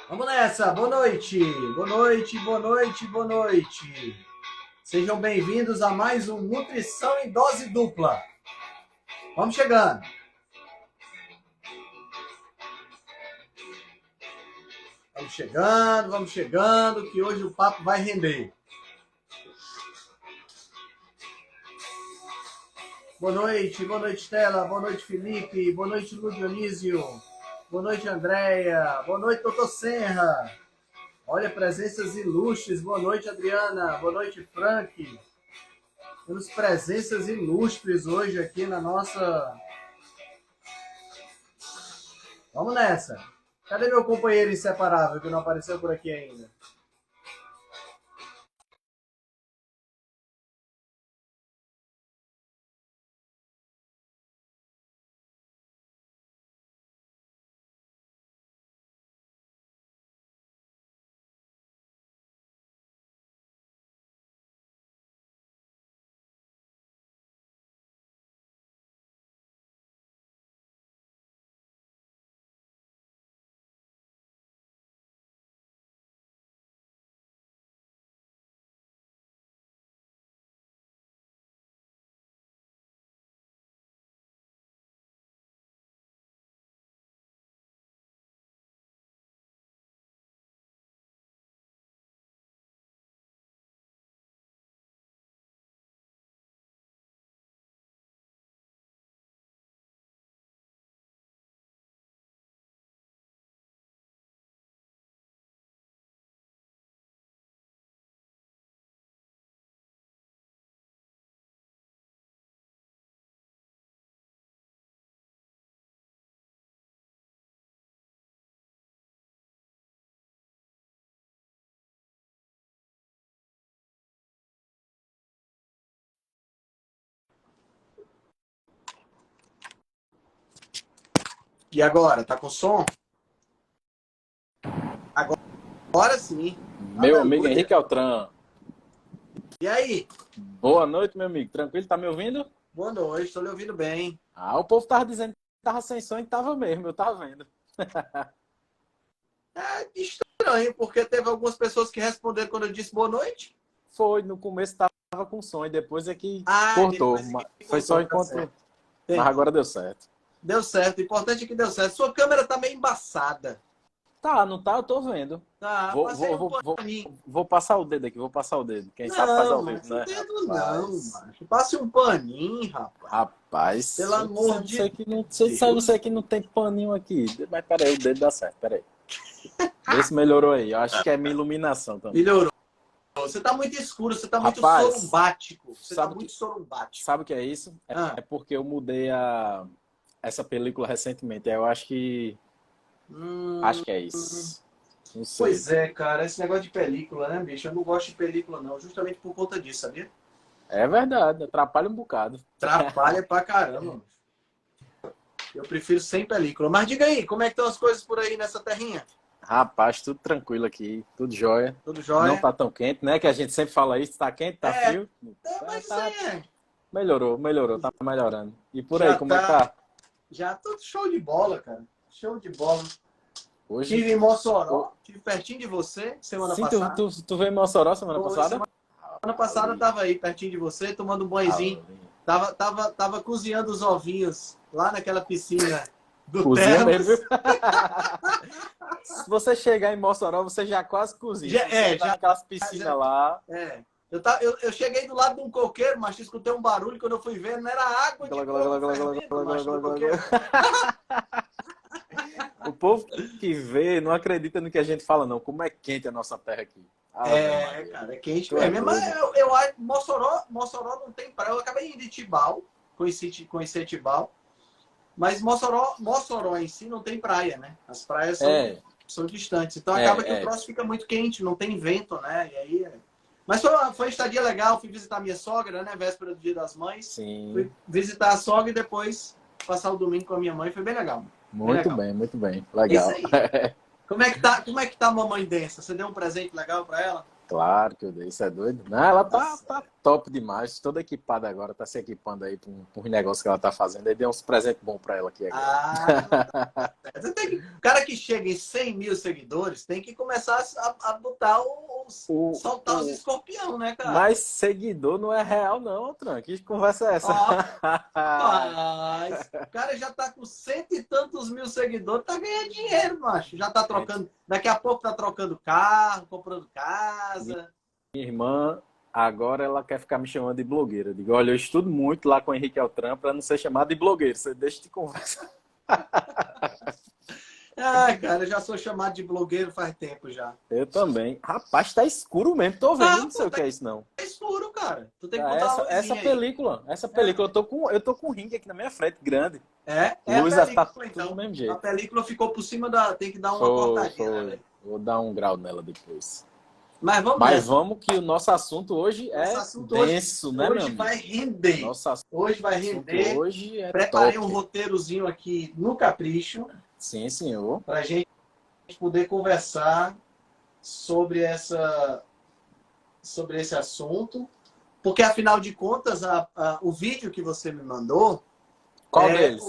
Vamos nessa, boa noite, boa noite, boa noite, boa noite. Sejam bem-vindos a mais um Nutrição em Dose Dupla. Vamos chegando. Vamos chegando, que hoje o papo vai render. Boa noite, Stella, boa noite, Felipe, boa noite, Lu Dionísio, boa noite, Andréia, boa noite, doutor Senra. Olha, presenças ilustres, boa noite, Adriana, boa noite, Frank. Temos presenças ilustres hoje aqui na nossa... Vamos nessa. Cadê meu companheiro inseparável que não apareceu por aqui ainda? E agora? Tá com som? Agora sim. Meu amigo Aleluia. Henrique Altran. E aí? Boa noite, meu amigo. Tranquilo? Tá me ouvindo? Boa noite, estou lhe ouvindo bem. Ah, o povo tava dizendo que tava sem som e tava mesmo, eu tava vendo. É estranho, porque teve algumas pessoas que responderam quando eu disse boa noite. Foi, no começo tava com som e depois é que Ah, cortou. depois é que Foi só cortou, tá enquanto. certo. Mas Entendi. agora deu certo. Deu certo, o importante é que deu certo. Sua câmera tá meio embaçada. Tá, não tá? Eu tô vendo. Tá, Vou, passei vou, um vou, vou, paninho. vou passar o dedo aqui, vou passar o dedo. Quem sabe faz Não, ao vivo, macho, o né? dedo não, Rapaz. macho. Passe um paninho, rapaz. Pelo Rapaz, amor de você sabe Deus. você que não tem paninho aqui. Mas peraí, o dedo dá certo, peraí. Vê se melhorou aí. Eu acho que é minha iluminação também. Melhorou. Você tá muito escuro, você tá muito Rapaz, sorumbático. Você tá sabe muito que, sorumbático. sabe o que é isso? Ah. É porque eu mudei essa película recentemente. Eu acho Hum, que é isso. Não sei. pois é, cara, esse negócio de película, né, bicho? Eu não gosto de película, não, justamente por conta disso, sabia? É verdade, atrapalha um bocado. Atrapalha pra caramba. Eu prefiro sem película. Mas diga aí, como é que estão as coisas por aí nessa terrinha? Rapaz, tudo tranquilo aqui, tudo jóia. Tudo Não jóia? tá tão quente, né? Que a gente sempre fala isso, tá quente, tá É, frio. mas Tá, é. melhorou, tá melhorando. E por aí, Já como é que tá, tá? já tudo show de bola, cara. Show de bola. Hoje, Tive em ô, Mossoró, tive pertinho de você semana sim, passada. tu veio em Mossoró semana Foi, passada? semana passada eu Ali, tava aí pertinho de você, tomando um banhozinho. ali. Tava cozinhando os ovinhos lá naquela piscina do Cozinha mesmo, viu? Termas. Se você chegar em Mossoró, você já quase cozinha. Se você entrar Já, naquelas piscinas lá, é. Eu cheguei do lado de um coqueiro, mas escutei um barulho quando eu fui ver, não era água de glá, glá, glá, coco glá, glá, fervendo, glá, glá, macho, no glá, glá, glá. coqueiro. O povo que vê não acredita no que a gente fala, não. Como é quente a nossa terra aqui. Ave É, Maria. cara, é quente Tu é mesmo. Mas doido. eu acho que Mossoró não tem praia. Eu acabei indo de Tibau, conheci Tibau, mas Mossoró em si não tem praia, né? As praias É, são distantes. Então acaba que o é. troço fica muito quente, não tem vento, né? E aí. Mas foi uma estadia legal, fui visitar minha sogra, né? Véspera do Dia das Mães. Fui Sim. visitar a sogra e depois passar o domingo com a minha mãe. Foi bem legal. Bem Muito legal. bem, muito bem. É isso Legal. aí. Como é que tá a mamãe densa? Você deu um presente legal para ela? Claro que eu dei. Isso é doido. Não, ela Tá tá certo. top demais, toda equipada agora, tá se equipando aí para um negócio que ela tá fazendo. Aí deu uns presentes bons para ela aqui agora. Você tem que, o cara que chega em 100 mil seguidores tem que começar a botar soltar os escorpião, né, cara? Mas seguidor não é real, não, Tran. Que conversa é essa? Rapaz, o cara já tá com 100 e tantos mil seguidores, tá ganhando dinheiro, macho. Já tá trocando, daqui a pouco tá trocando carro, comprando casa. Minha irmã, agora ela quer ficar me chamando de blogueira. Eu digo, olha, eu estudo muito lá com o Henrique Altran para não ser chamado de blogueiro. Você deixa de conversa. Ai, cara, eu já sou chamado de blogueiro faz tempo já. Eu também. Rapaz, tá escuro mesmo. Tô vendo, não sei o que é isso, não. É escuro, cara. Tu tem que botar uma essa película, eu tô com um ringue aqui na minha frente, grande. É Luz, a película, tá então. do mesmo jeito. A película ficou por cima da... Tem que dar uma cortadinha, né? Vou dar um grau nela depois. Mas vamos que o nosso assunto hoje denso, né, meu amigo? Hoje vai render. Hoje vai render. Hoje é Preparei top. um roteirozinho aqui no Capricho. Sim, senhor. Pra gente poder conversar sobre esse assunto. Porque, afinal de contas, o vídeo que você me mandou... Qual deles?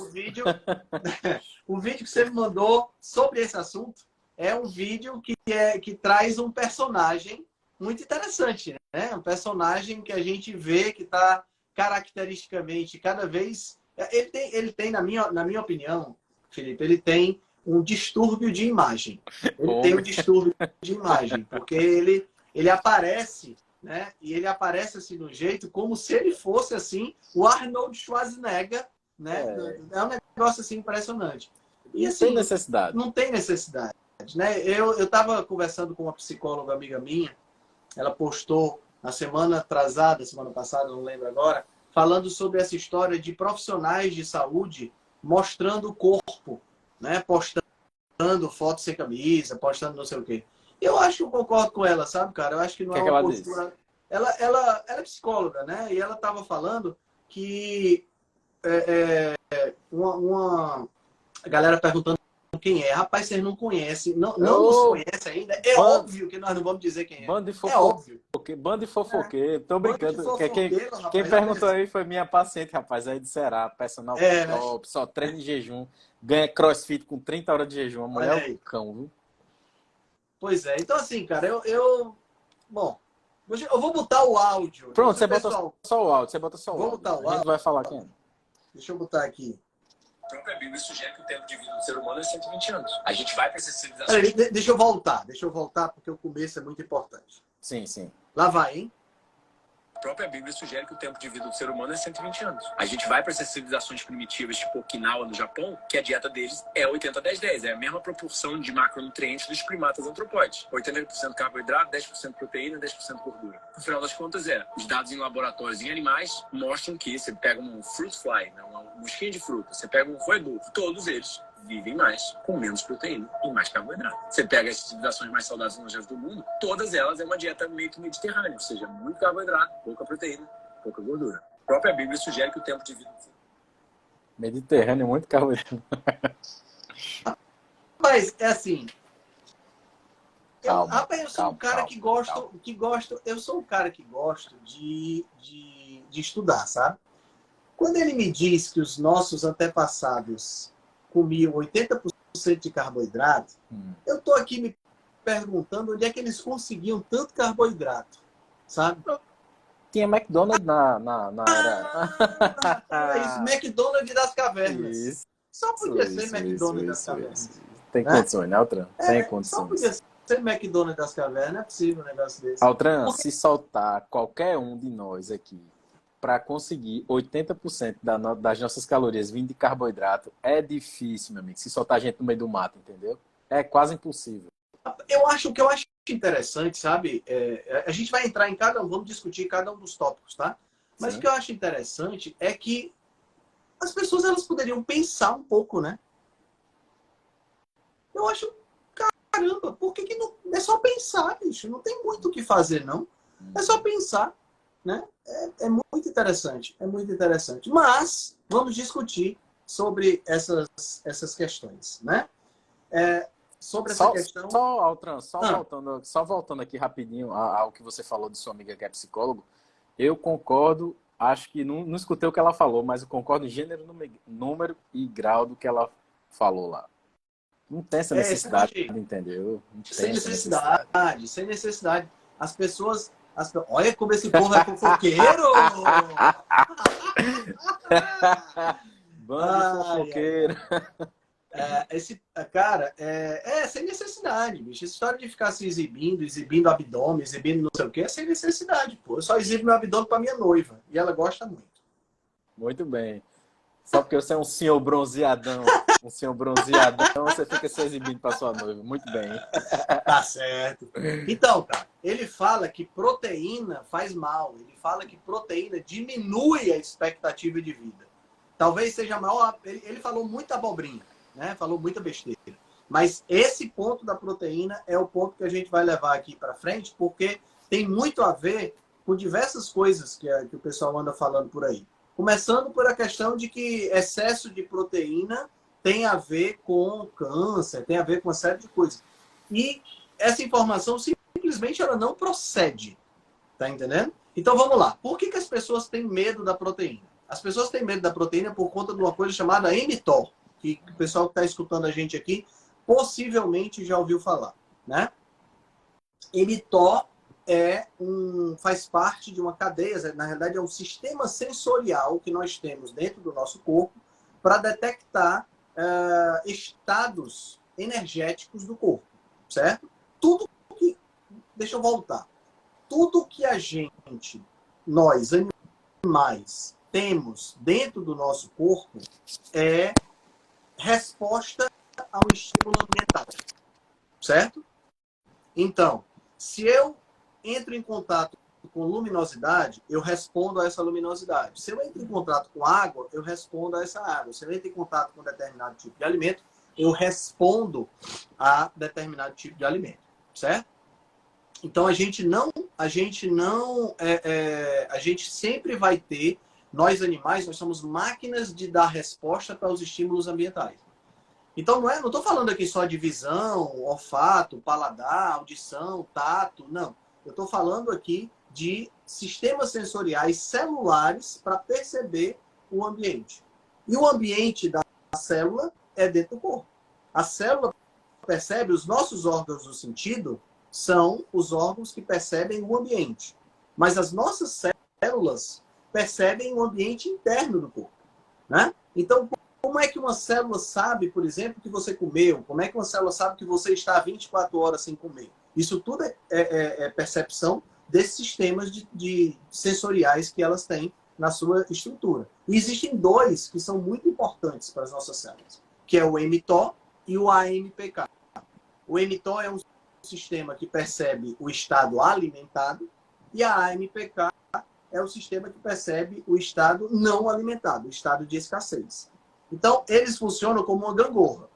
O vídeo que você me mandou sobre esse assunto é um vídeo que traz um personagem muito interessante, né? Um personagem que a gente vê que está caracteristicamente cada vez... Ele tem na minha opinião, Felipe, ele tem um distúrbio de imagem. Ele tem um distúrbio de imagem, porque ele aparece, né? E ele aparece assim de um jeito como se ele fosse assim o Arnold Schwarzenegger, né? É um negócio assim impressionante. E assim, não tem necessidade. Não tem necessidade, né? Eu estava conversando com uma psicóloga amiga minha, ela postou na semana atrasada, semana passada, não lembro agora, falando sobre essa história de profissionais de saúde mostrando o corpo, né? Postando foto sem camisa, postando não sei o quê. Eu acho que eu concordo com ela, sabe, cara? Eu acho que não é uma postura... Ela é psicóloga, né? E ela estava falando que a galera perguntando quem é. Rapaz, vocês não conhecem, não nos conhecem ainda. É óbvio que nós não vamos dizer quem é. É óbvio. Bando de fofoqueiro. Tô brincando. Quem perguntou aí foi minha paciente, rapaz, aí de Ceará. Personal top, só treina em jejum. Ganha crossfit com 30 horas de jejum. A mulher é um cão, viu? Pois é. Então, assim, cara, Bom, eu vou botar o áudio. Pronto, você bota só o áudio. Vou botar o áudio. A gente vai falar quem é. Deixa eu botar aqui. A própria Bíblia sugere que o tempo de vida do ser humano é 120 anos. A gente vai para essa civilização. Deixa eu voltar, porque o começo é muito importante. Sim, sim. Lá vai, hein? A própria Bíblia sugere que o tempo de vida do ser humano é 120 anos. A gente vai para essas civilizações primitivas, tipo Okinawa, no Japão, que a dieta deles é 80-10-10. É a mesma proporção de macronutrientes dos primatas antropóides. 80% carboidrato, 10% proteína, 10% gordura. No final das contas, os dados em laboratórios em animais mostram que você pega um fruit fly, né, uma mosquinha de fruta, você pega um roedor, todos eles vivem mais, com menos proteína e mais carboidrato. Você pega as civilizações mais saudáveis e longevas do mundo, todas elas é uma dieta meio que mediterrânea, ou seja, muito carboidrato, pouca proteína, pouca gordura. A própria Bíblia sugere que o tempo de vida... Mediterrâneo, muito carboidrato. Mas, é assim... Eu sou um cara que gosto... Eu sou um cara que gosto de estudar, sabe? Quando ele me diz que os nossos antepassados comiam 80% de carboidrato, eu tô aqui me perguntando onde é que eles conseguiam tanto carboidrato, sabe? Tinha McDonald's na era... Isso, McDonald's das cavernas. Isso, Só podia ser McDonald's das cavernas. Tem condições, né, Altran? Tem condições. Só podia ser McDonald's das cavernas, não é possível um negócio desse. Altran, se soltar qualquer um de nós aqui para conseguir 80% das nossas calorias vindo de carboidrato, é difícil, meu amigo. Se soltar a gente no meio do mato, entendeu? É quase impossível. O que eu acho interessante, sabe? A gente vai entrar em vamos discutir cada um dos tópicos, tá? Mas Sim. O que eu acho interessante é que as pessoas elas poderiam pensar um pouco, né? Eu acho, caramba, por que não... É só pensar, bicho. Não tem muito o que fazer, não. É só pensar. Né? É muito interessante, Mas vamos discutir sobre essas questões, né? Sobre essa questão... Altran, voltando aqui rapidinho ao que você falou de sua amiga que é psicólogo, Eu concordo, acho que não escutei o que ela falou, mas eu concordo em gênero, número e grau do que ela falou lá. Não tem essa necessidade, entendeu? Não tem Sem essa necessidade. necessidade, sem necessidade. As pessoas. Olha como esse povo é fofoqueiro! Bando de fofoqueiro. Cara, sem necessidade, bicho. Essa história de ficar se exibindo abdômen, exibindo não sei o quê, é sem necessidade, pô. Eu só exibo meu abdômen pra minha noiva. E ela gosta muito. Muito bem. Só porque você é um senhor bronzeadão. Um senhor bronzeadão, você fica se exibindo pra sua noiva. Muito bem. Tá certo. Então, cara, ele fala que proteína faz mal. Ele fala que proteína diminui a expectativa de vida. Talvez seja maior. Ele falou muita abobrinha, né? Falou muita besteira. Mas esse ponto da proteína é o ponto que a gente vai levar aqui para frente, porque tem muito a ver com diversas coisas que o pessoal anda falando por aí. Começando por a questão de que excesso de proteína tem a ver com câncer, tem a ver com uma série de coisas. E essa informação simplesmente ela não procede. Tá entendendo? Então vamos lá. Por que as pessoas têm medo da proteína? As pessoas têm medo da proteína por conta de uma coisa chamada mTOR, que o pessoal que está escutando a gente aqui possivelmente já ouviu falar, né? mTOR faz parte de uma cadeia, na realidade é um sistema sensorial que nós temos dentro do nosso corpo para detectar estados energéticos do corpo, certo? Deixa eu voltar. Tudo que nós animais, temos dentro do nosso corpo é resposta a um estímulo ambiental, certo? Então, se eu entro em contato com luminosidade, eu respondo a essa luminosidade. Se eu entro em contato com água, eu respondo a essa água. Se eu entro em contato com determinado tipo de alimento, eu respondo a determinado tipo de alimento, certo? Então a gente sempre vai ter, nós animais, nós somos máquinas de dar resposta para os estímulos ambientais. Então não estou falando aqui só de visão, olfato, paladar, audição, tato, não. Eu estou falando aqui de sistemas sensoriais celulares para perceber o ambiente. E o ambiente da célula é dentro do corpo. A célula percebe, os nossos órgãos do sentido são os órgãos que percebem o ambiente. Mas as nossas células percebem o ambiente interno do corpo, né? Então, como é que uma célula sabe, por exemplo, que você comeu? Como é que uma célula sabe que você está 24 horas sem comer? Isso tudo é percepção desses sistemas de sensoriais que elas têm na sua estrutura. E existem dois que são muito importantes para as nossas células, que é o mTOR e o AMPK. O mTOR é um sistema que percebe o estado alimentado e a AMPK é o sistema que percebe o estado não alimentado, o estado de escassez. Então, eles funcionam como uma gangorra.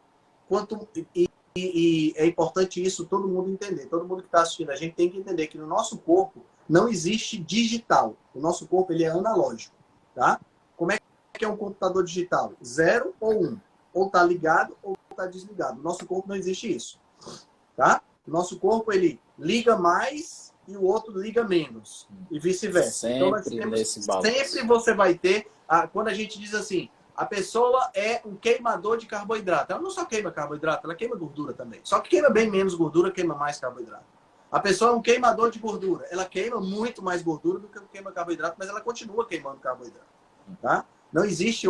E é importante isso todo mundo entender. Todo mundo que está assistindo a gente tem que entender que no nosso corpo não existe digital. O nosso corpo ele é analógico. Tá? Como é que é um computador digital? 0 ou 1. Ou está ligado ou está desligado. No nosso corpo não existe isso. Tá? O nosso corpo ele liga mais e o outro liga menos. E vice-versa. Então, sempre você vai ter... quando a gente diz assim... A pessoa é um queimador de carboidrato. Ela não só queima carboidrato, ela queima gordura também. Só que queima bem menos gordura, queima mais carboidrato. A pessoa é um queimador de gordura. Ela queima muito mais gordura do que queima carboidrato, mas ela continua queimando carboidrato. Tá? Não existe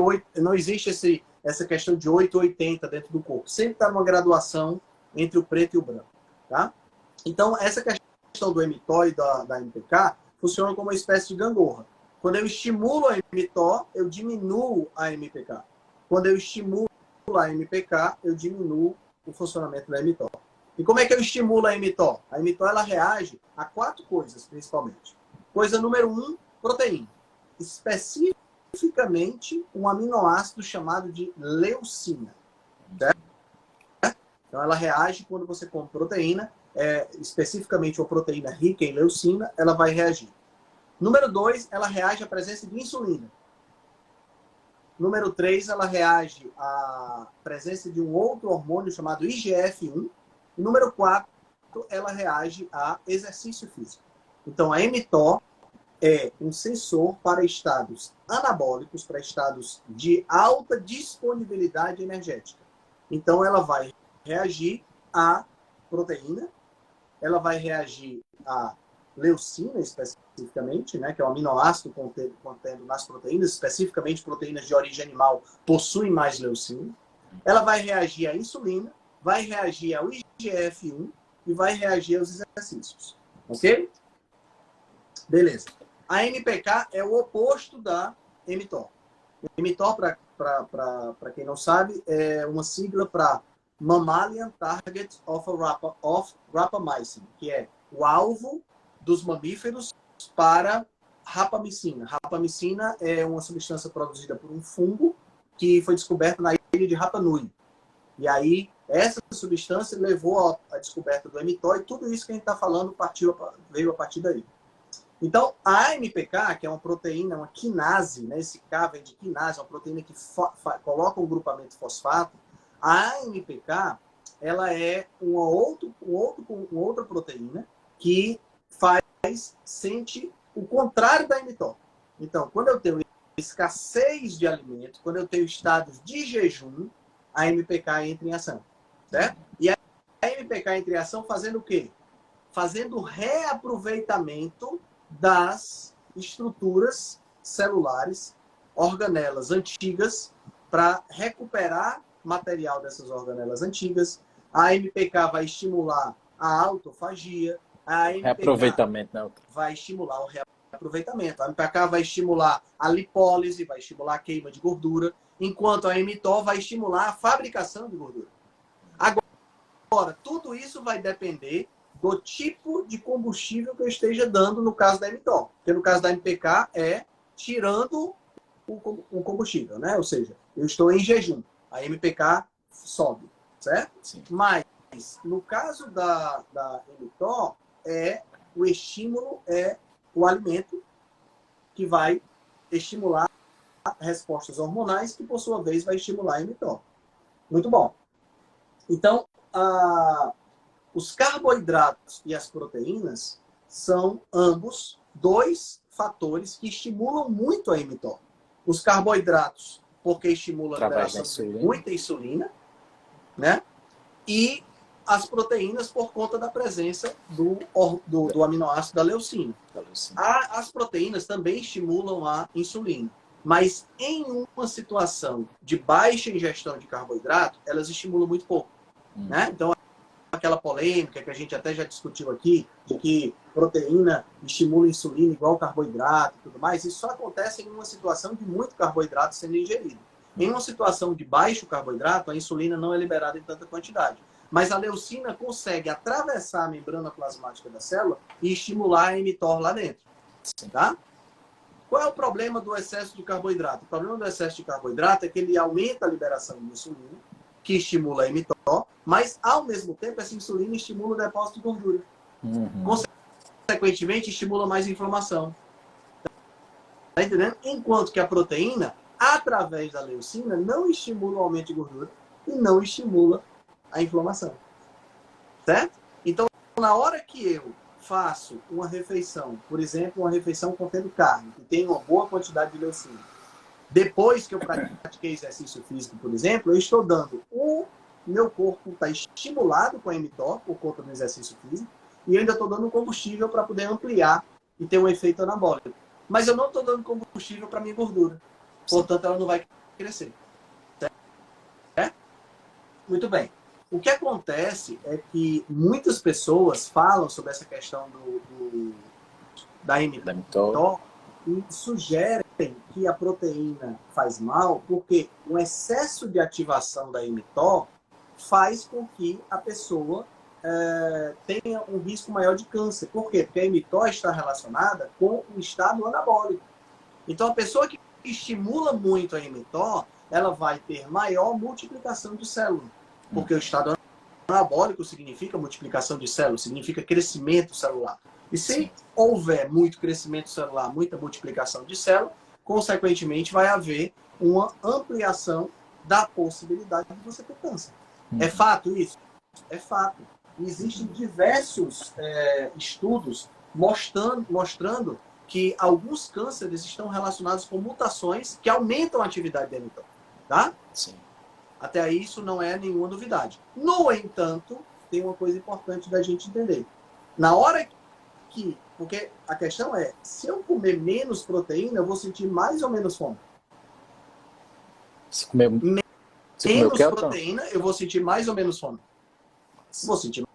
essa questão de 8 ou 80 dentro do corpo. Sempre está numa graduação entre o preto e o branco. Tá? Então, essa questão do mTOR e da MPK funciona como uma espécie de gangorra. Quando eu estimulo a mTOR, eu diminuo a MPK. Quando eu estimulo a MPK, eu diminuo o funcionamento da mTOR. E como é que eu estimulo a mTOR? A mTOR ela reage a 4 coisas, principalmente. Coisa número 1, proteína. Especificamente, um aminoácido chamado de leucina. Certo? Então, ela reage quando você come proteína, especificamente uma proteína rica em leucina, ela vai reagir. Número 2, ela reage à presença de insulina. Número 3, ela reage à presença de um outro hormônio chamado IGF-1. E número 4, ela reage a exercício físico. Então, a mTOR, é um sensor para estados anabólicos, para estados de alta disponibilidade energética. Então, ela vai reagir à proteína, ela vai reagir à leucina, especificamente, né, que é o aminoácido contendo nas proteínas, especificamente proteínas de origem animal possuem mais leucina. Ela vai reagir à insulina, vai reagir ao IGF-1 e vai reagir aos exercícios. Ok? Beleza. A MPK é o oposto da mTOR. mTOR, para quem não sabe, é uma sigla para Mammalian Target of Rapamycin, que é o alvo dos mamíferos para rapamicina. Rapamicina é uma substância produzida por um fungo que foi descoberto na ilha de Rapa Nui. E aí, essa substância levou à descoberta do mTOR e tudo isso que a gente está falando veio a partir daí. Então, a AMPK, que é uma proteína, uma quinase, né? Esse K vem de quinase, é uma proteína que coloca um grupamento fosfato. A AMPK, ela é uma outra proteína que sente o contrário da mTOR. Então, quando eu tenho escassez de alimento, quando eu tenho estados de jejum, a MPK entra em ação, certo? E a MPK entra em ação fazendo o quê? Fazendo reaproveitamento das estruturas celulares, organelas antigas, para recuperar material dessas organelas antigas. A MPK vai estimular a autofagia. A MPK Reaproveitamento, né? vai estimular o reaproveitamento. A MPK vai estimular a lipólise, vai estimular a queima de gordura, enquanto a mTOR vai estimular a fabricação de gordura. Agora, tudo isso vai depender do tipo de combustível que eu esteja dando no caso da mTOR. Porque no caso da MPK é tirando o combustível, né? Ou seja, eu estou em jejum. A MPK sobe, certo? Sim. Mas, no caso da mTOR, o estímulo é o alimento que vai estimular respostas hormonais, que por sua vez vai estimular a mTOR. Muito bom. Então, os carboidratos e as proteínas são ambos dois fatores que estimulam muito a mTOR. Os carboidratos, porque estimulam a liberação de muita insulina, né? E as proteínas por conta da presença do aminoácido da leucina. As proteínas também estimulam a insulina. Mas em uma situação de baixa ingestão de carboidrato, elas estimulam muito pouco. Né? Então, aquela polêmica que a gente até já discutiu aqui, de que proteína estimula a insulina igual carboidrato e tudo mais, isso só acontece em uma situação de muito carboidrato sendo ingerido. Em uma situação de baixo carboidrato, a insulina não é liberada em tanta quantidade. Mas a leucina consegue atravessar a membrana plasmática da célula e estimular a mTOR lá dentro. Tá? Qual é o problema do excesso de carboidrato? O problema do excesso de carboidrato é que ele aumenta a liberação de insulina, que estimula a mTOR, mas, ao mesmo tempo, essa insulina estimula o depósito de gordura. Consequentemente, estimula mais inflamação. Tá entendendo? Enquanto que a proteína, através da leucina, não estimula o aumento de gordura e não estimula a inflamação. Certo? Então, na hora que eu faço uma refeição, por exemplo, uma refeição contendo carne, que tem uma boa quantidade de leucina, depois que eu pratiquei exercício físico, por exemplo, eu estou dando o meu corpo está estimulado com a mTOR por conta do exercício físico e eu ainda estou dando combustível para poder ampliar e ter um efeito anabólico. Mas eu não estou dando combustível para minha gordura. Portanto, ela não vai crescer. Certo? Muito bem. O que acontece é que muitas pessoas falam sobre essa questão da mTOR e sugerem que a proteína faz mal porque o excesso de ativação da mTOR faz com que a pessoa tenha um risco maior de câncer. Por quê? Porque a mTOR está relacionada com o estado anabólico. Então, a pessoa que estimula muito a mTOR, ela vai ter maior multiplicação de células. Porque o estado anabólico significa multiplicação de células, significa crescimento celular. E se houver muito crescimento celular, muita multiplicação de células, consequentemente vai haver uma ampliação da possibilidade de você ter câncer. É fato isso? É fato. Existem diversos estudos mostrando que alguns cânceres estão relacionados com mutações que aumentam a atividade da mTOR, tá? Sim. Até aí isso não é nenhuma novidade. No entanto, tem uma coisa importante da gente entender. Na hora que... Porque a questão é, se eu comer menos proteína, eu vou sentir mais ou menos fome? Se comer Menos proteína, eu vou sentir mais ou menos fome? Vou sentir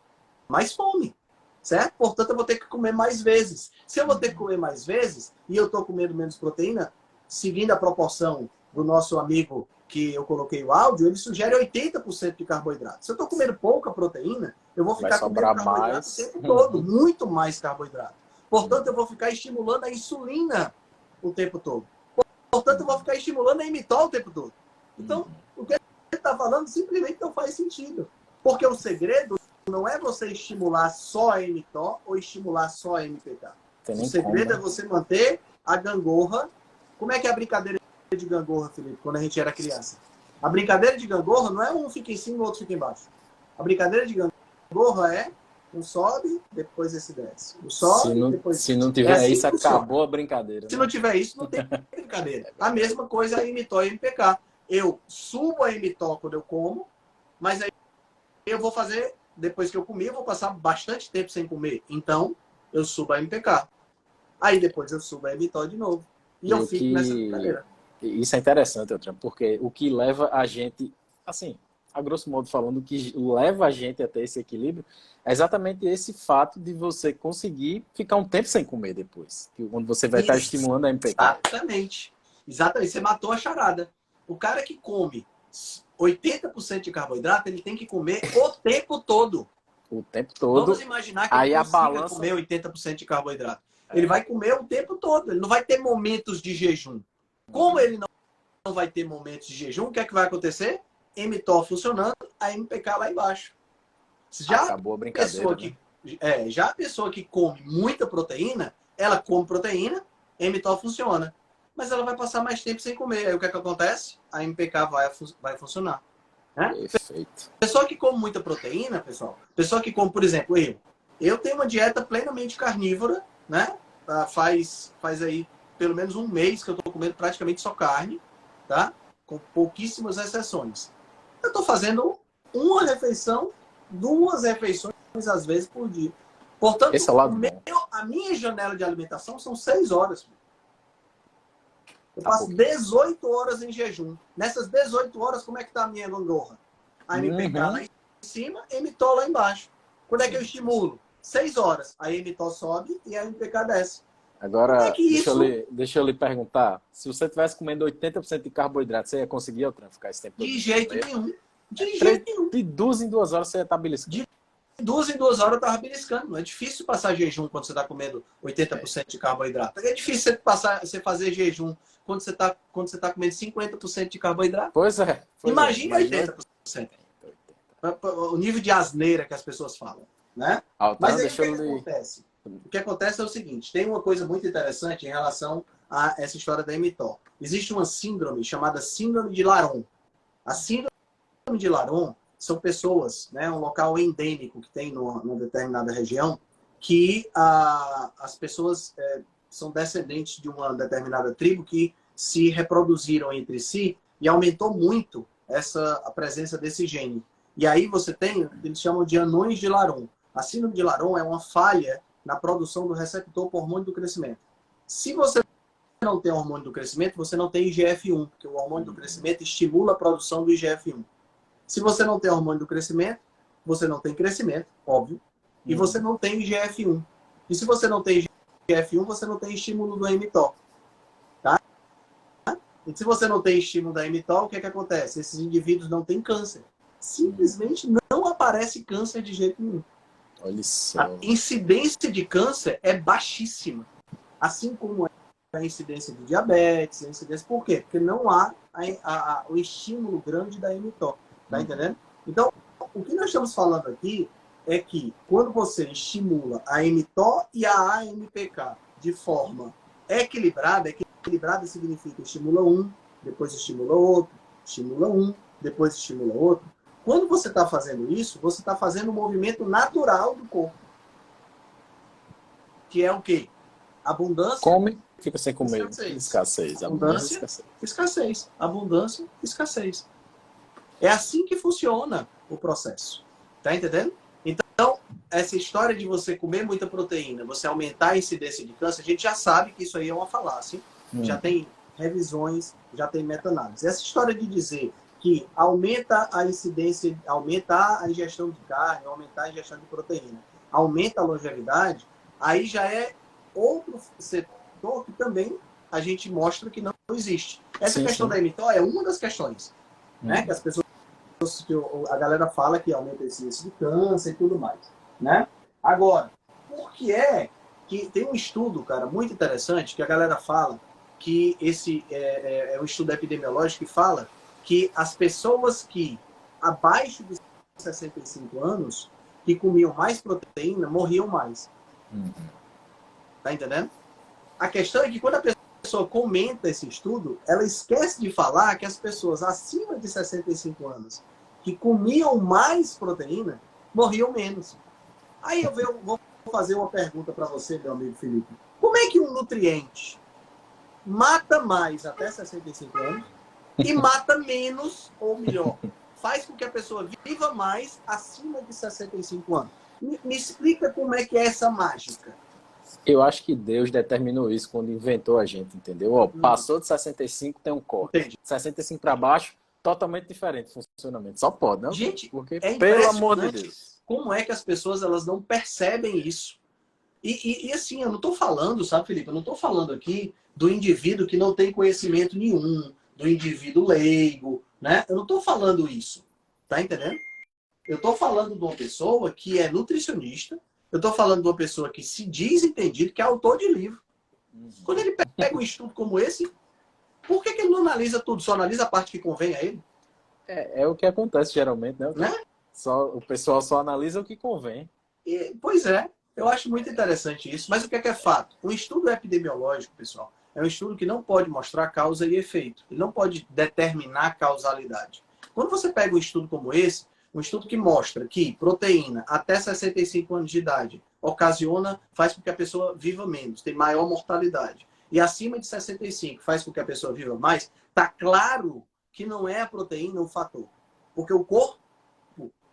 mais fome, certo? Portanto, eu vou ter que comer mais vezes. Se eu vou ter que comer mais vezes, e eu estou comendo menos proteína, seguindo a proporção do nosso amigo que eu coloquei o áudio, ele sugere 80% de carboidrato. Se eu estou comendo pouca proteína, eu vou ficar comendo carboidrato o tempo todo, muito mais carboidrato. Portanto, eu vou ficar estimulando a insulina o tempo todo. Portanto, eu vou ficar estimulando a mTOR o tempo todo. Então, o que ele está falando simplesmente não faz sentido. Porque o segredo não é você estimular só a mTOR ou estimular só a MPK. O segredo é você manter a gangorra. Como é que é a brincadeira de gangorra, Felipe, quando a gente era criança? A brincadeira de gangorra não é um fica em cima e o outro fica embaixo. A brincadeira de gangorra é um sobe, depois esse desce. Um sobe, depois se não tiver assim isso, acabou a brincadeira. Se não tiver isso, não tem brincadeira. A mesma coisa é a mTOR e a MPK. Eu subo a mTOR quando eu como, mas aí eu vou fazer, depois que eu comi, eu vou passar bastante tempo sem comer. Então, eu subo a MPK. Aí depois eu subo a mTOR de novo. E eu fico nessa brincadeira. Isso é interessante, Elton, porque o que leva a gente, assim, a grosso modo falando, o que leva a gente a ter esse equilíbrio é exatamente esse fato de você conseguir ficar um tempo sem comer depois. Quando você vai estar estimulando a MPK. Exatamente. Exatamente. Você matou a charada. O cara que come 80% de carboidrato, ele tem que comer o tempo todo. O tempo todo. Vamos imaginar que aí ele consiga a balança... comer 80% de carboidrato. Ele vai comer o tempo todo. Ele não vai ter momentos de jejum. Como ele não vai ter momentos de jejum, o que é que vai acontecer? mTOR funcionando, a MPK lá embaixo. Já acabou a brincadeira, já a pessoa que come muita proteína, ela come proteína, mTOR funciona. Mas ela vai passar mais tempo sem comer. Aí o que é que acontece? A MPK vai funcionar. Né? Perfeito. Pessoa que come muita proteína, pessoal. Pessoa que come, por exemplo, eu tenho uma dieta plenamente carnívora, né? Faz aí pelo menos um mês que eu estou comendo praticamente só carne, tá? Com pouquíssimas exceções. Eu estou fazendo uma refeição, 2 refeições às vezes por dia. Portanto, a minha janela de alimentação são 6 horas. Eu passo 18 horas em jejum. Nessas 18 horas, como é que está a minha gangorra? A MPK lá em cima, mTOR lá embaixo. Quando é que eu estimulo? 6 horas. A mTOR sobe e a MPK desce. Agora, deixa eu lhe perguntar. Se você estivesse comendo 80% de carboidrato, você ia conseguir, Elton, ficar esse tempo todo? De jeito nenhum. De jeito nenhum. De 2 em 2 horas você ia estar beliscando. De 2 em 2 horas eu estava beliscando. Não é difícil passar jejum quando você está comendo 80% de carboidrato. É difícil você fazer jejum quando você está comendo 50% de carboidrato. Pois é. Imagina 80%. O nível de asneira que as pessoas falam. Né? Mas aí acontece? O que acontece é o seguinte, tem uma coisa muito interessante em relação a essa história da mTOR. Existe uma síndrome chamada síndrome de Laron. A síndrome de Laron são pessoas, né, um local endêmico que tem numa determinada região, que as pessoas são descendentes de uma determinada tribo que se reproduziram entre si e aumentou muito a presença desse gene. E aí você tem, eles chamam de anões de Laron. A síndrome de Laron é uma falha na produção do receptor por hormônio do crescimento. Se você não tem hormônio do crescimento, você não tem IGF-1, porque o hormônio do crescimento estimula a produção do IGF-1. Se você não tem hormônio do crescimento, você não tem crescimento, óbvio, e você não tem IGF-1. E se você não tem IGF-1, você não tem estímulo do mTOR. Tá? E se você não tem estímulo da mTOR, o que é que acontece? Esses indivíduos não têm câncer. Simplesmente não aparece câncer de jeito nenhum. Olha só. A incidência de câncer é baixíssima. Assim como a incidência de diabetes, a incidência... Por quê? Porque não há o estímulo grande da mTOR. Tá entendendo? Então, o que nós estamos falando aqui é que quando você estimula a mTOR e a AMPK de forma equilibrada significa estimula um, depois estimula outro, estimula um, depois estimula outro. Quando você está fazendo isso, você está fazendo um movimento natural do corpo. Que é o quê? Abundância, Come, fica sem comer. escassez. Escassez. Abundância, Escassez. escassez. Abundância, escassez. É assim que funciona o processo. Tá entendendo? Então, essa história de você comer muita proteína, você aumentar a incidência de câncer, a gente já sabe que isso aí é uma falácia. Já tem revisões, já tem meta-análise. Essa história de dizer que aumenta a incidência, aumentar a ingestão de carne, aumentar a ingestão de proteína, aumenta a longevidade, aí já é outro setor que também a gente mostra que não existe. Essa questão da mTOR é uma das questões, né? Que as pessoas, que a galera fala que aumenta a incidência de câncer e tudo mais, né? Agora, por que é que tem um estudo, cara, muito interessante, que a galera fala que esse é um estudo epidemiológico que fala que as pessoas que abaixo de 65 anos que comiam mais proteína morriam mais. Tá entendendo? A questão é que quando a pessoa comenta esse estudo, ela esquece de falar que as pessoas acima de 65 anos que comiam mais proteína morriam menos. Aí eu vou fazer uma pergunta para você, meu amigo Felipe. Como é que um nutriente mata mais até 65 anos e mata menos, ou melhor, faz com que a pessoa viva mais acima de 65 anos? Me explica como é que é essa mágica. Eu acho que Deus determinou isso quando inventou a gente, entendeu? Ó, passou de 65, tem um corte. Entendi. 65 para baixo, totalmente diferente o funcionamento. Só pode, não? Gente, porque, é pelo amor de impressionante Deus. como é que as pessoas elas não percebem isso. E assim, eu não estou falando, sabe, Felipe? Eu não estou falando aqui do indivíduo que não tem conhecimento nenhum, do indivíduo leigo, né? Eu não estou falando isso, tá entendendo? Eu estou falando de uma pessoa que é nutricionista, eu estou falando de uma pessoa que se diz entendido, que é autor de livro. Quando ele pega um estudo como esse, por que ele não analisa tudo? Só analisa a parte que convém a ele? É o que acontece geralmente, né? O pessoal só analisa o que convém. Pois é, eu acho muito interessante isso. Mas o que é fato? Um estudo epidemiológico, pessoal, é um estudo que não pode mostrar causa e efeito. Ele não pode determinar causalidade. Quando você pega um estudo como esse, um estudo que mostra que proteína até 65 anos de idade faz com que a pessoa viva menos, tem maior mortalidade. E acima de 65 faz com que a pessoa viva mais, tá claro que não é a proteína o fator. Porque o corpo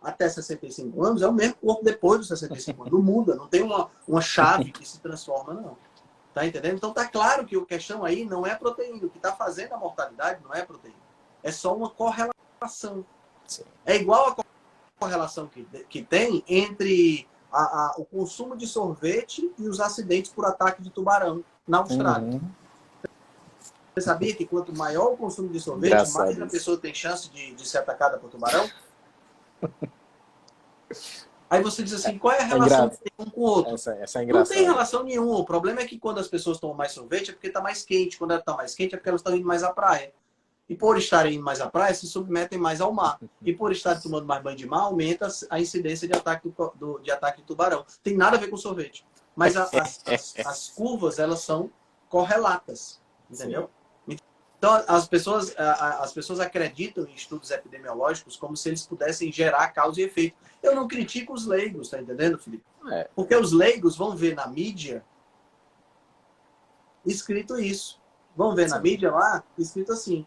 até 65 anos é o mesmo corpo depois dos 65 anos. Não muda, não tem uma chave que se transforma, não. Tá entendendo? Então tá claro que a questão aí não é a proteína. O que está fazendo a mortalidade não é a proteína. É só uma correlação. Sim. É igual a correlação que tem entre o consumo de sorvete e os acidentes por ataque de tubarão na Austrália. Você sabia que quanto maior o consumo de sorvete, mais a pessoa tem chance de ser atacada por tubarão? Aí você diz assim, qual é a relação que tem um com o outro? Essa é não engraçada. tem relação nenhuma. O problema é que quando as pessoas tomam mais sorvete é porque está mais quente. Quando ela está mais quente é porque elas estão indo mais à praia. E por estarem indo mais à praia, se submetem mais ao mar. E por estarem tomando mais banho de mar, aumenta a incidência de ataque de tubarão. Tem nada a ver com sorvete. Mas as curvas, elas são correlatas. Entendeu? Sim. Então, as pessoas acreditam em estudos epidemiológicos como se eles pudessem gerar causa e efeito. Eu não critico os leigos, tá entendendo, Felipe? Porque os leigos vão ver na mídia escrito isso. Vão ver na mídia lá escrito assim: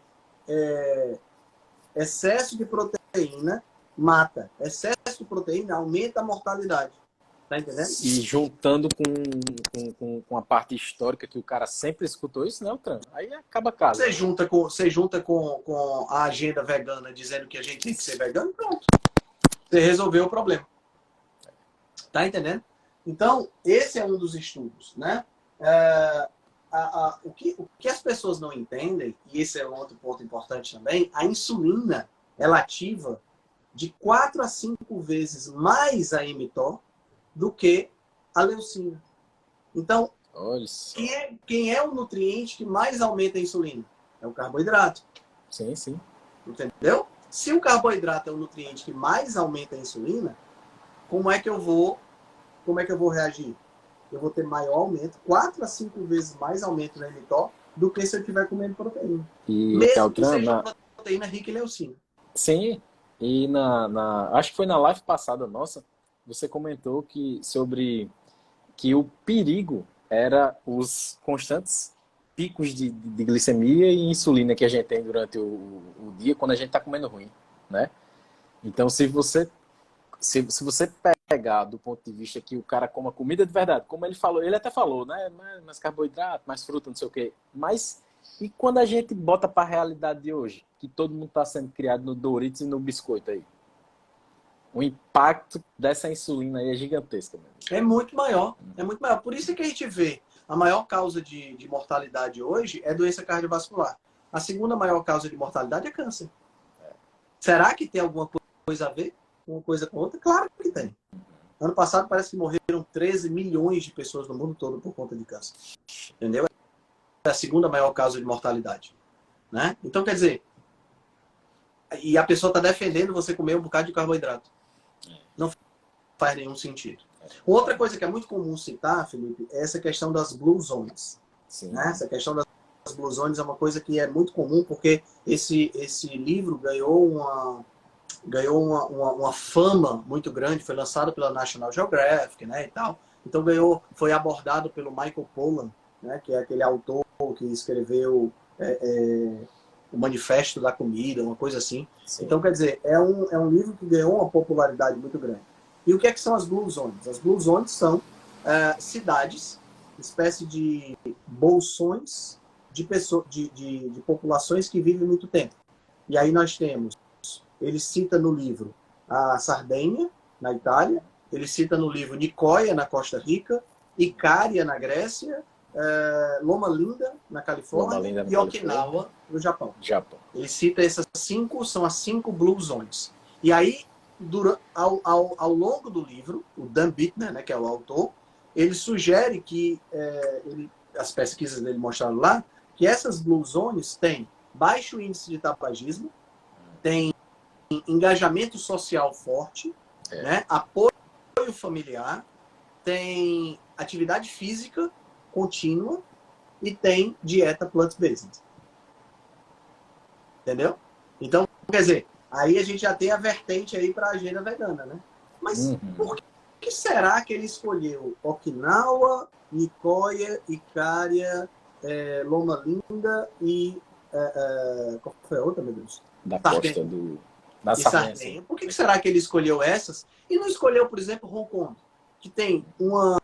excesso de proteína mata. Excesso de proteína aumenta a mortalidade. Tá entendendo? E juntando com a parte histórica que o cara sempre escutou isso, né, Tran? Aí acaba a casa. Você junta com a agenda vegana dizendo que a gente tem que ser vegano, pronto. Você resolveu o problema. Tá entendendo? Então, esse é um dos estudos, né? O que as pessoas não entendem, e esse é um outro ponto importante também, a insulina, ela ativa de 4 a 5 vezes mais a mTOR do que a leucina. Então, quem é o nutriente que mais aumenta a insulina? É o carboidrato. Sim, sim. Entendeu? Se o carboidrato é o nutriente que mais aumenta a insulina, como é que eu vou reagir? Eu vou ter maior aumento, 4 a 5 vezes mais aumento na mTOR do que se eu estiver comendo proteína. Mesmo que seja uma proteína rica em leucina. Sim. E acho que foi na live passada nossa, você comentou sobre que o perigo era os constantes picos de glicemia e insulina que a gente tem durante o dia quando a gente está comendo ruim, né? Então, se você pegar do ponto de vista que o cara coma comida de verdade, como ele falou, ele até falou, né? Mais carboidrato, mais fruta, não sei o quê. Mas e quando a gente bota para a realidade de hoje, que todo mundo está sendo criado no Doritos e no biscoito aí? O impacto dessa insulina aí é gigantesco. É muito maior, é muito maior. Por isso é que a gente vê a maior causa de mortalidade hoje é doença cardiovascular. A segunda maior causa de mortalidade é câncer. Será que tem alguma coisa a ver uma coisa com outra? Claro que tem. Ano passado parece que morreram 13 milhões de pessoas no mundo todo por conta de câncer. Entendeu? É a segunda maior causa de mortalidade. Né? Então, quer dizer, e a pessoa está defendendo você comer um bocado de carboidrato. Não faz nenhum sentido. Outra coisa que é muito comum citar, Felipe, é essa questão das Blue Zones. Né? Essa questão das Blue Zones é uma coisa que é muito comum, porque esse livro ganhou uma fama muito grande, foi lançado pela National Geographic, né, e tal. Então foi abordado pelo Michael Pollan, né, que é aquele autor que escreveu o Manifesto da Comida, uma coisa assim. Sim. Então, quer dizer, é um livro que ganhou uma popularidade muito grande. E o que é que são as Blue Zones? As Blue Zones são cidades, espécie de bolsões de populações que vivem muito tempo. E aí nós temos, ele cita no livro a Sardenha, na Itália, ele cita no livro Nicoya, na Costa Rica, Icária, na Grécia, Loma Linda, na Califórnia, e Okinawa, no Japão. Ele cita essas 5, são as 5 Blue Zones. E aí, ao longo do livro, o Dan Bittner, né, que é o autor, ele sugere que, as pesquisas dele mostraram lá, que essas Blue Zones têm baixo índice de tabagismo, tem engajamento social forte, né, apoio familiar, tem atividade física contínua e tem dieta plant-based. Entendeu? Então, quer dizer, aí a gente já tem a vertente aí para a agenda vegana, né? Mas por que será que ele escolheu Okinawa, Nicoya, Icária, Loma Linda e qual foi a outra, meu Deus? Da costa da Sardenha. Por que será que ele escolheu essas e não escolheu, por exemplo, Hong Kong, que tem uma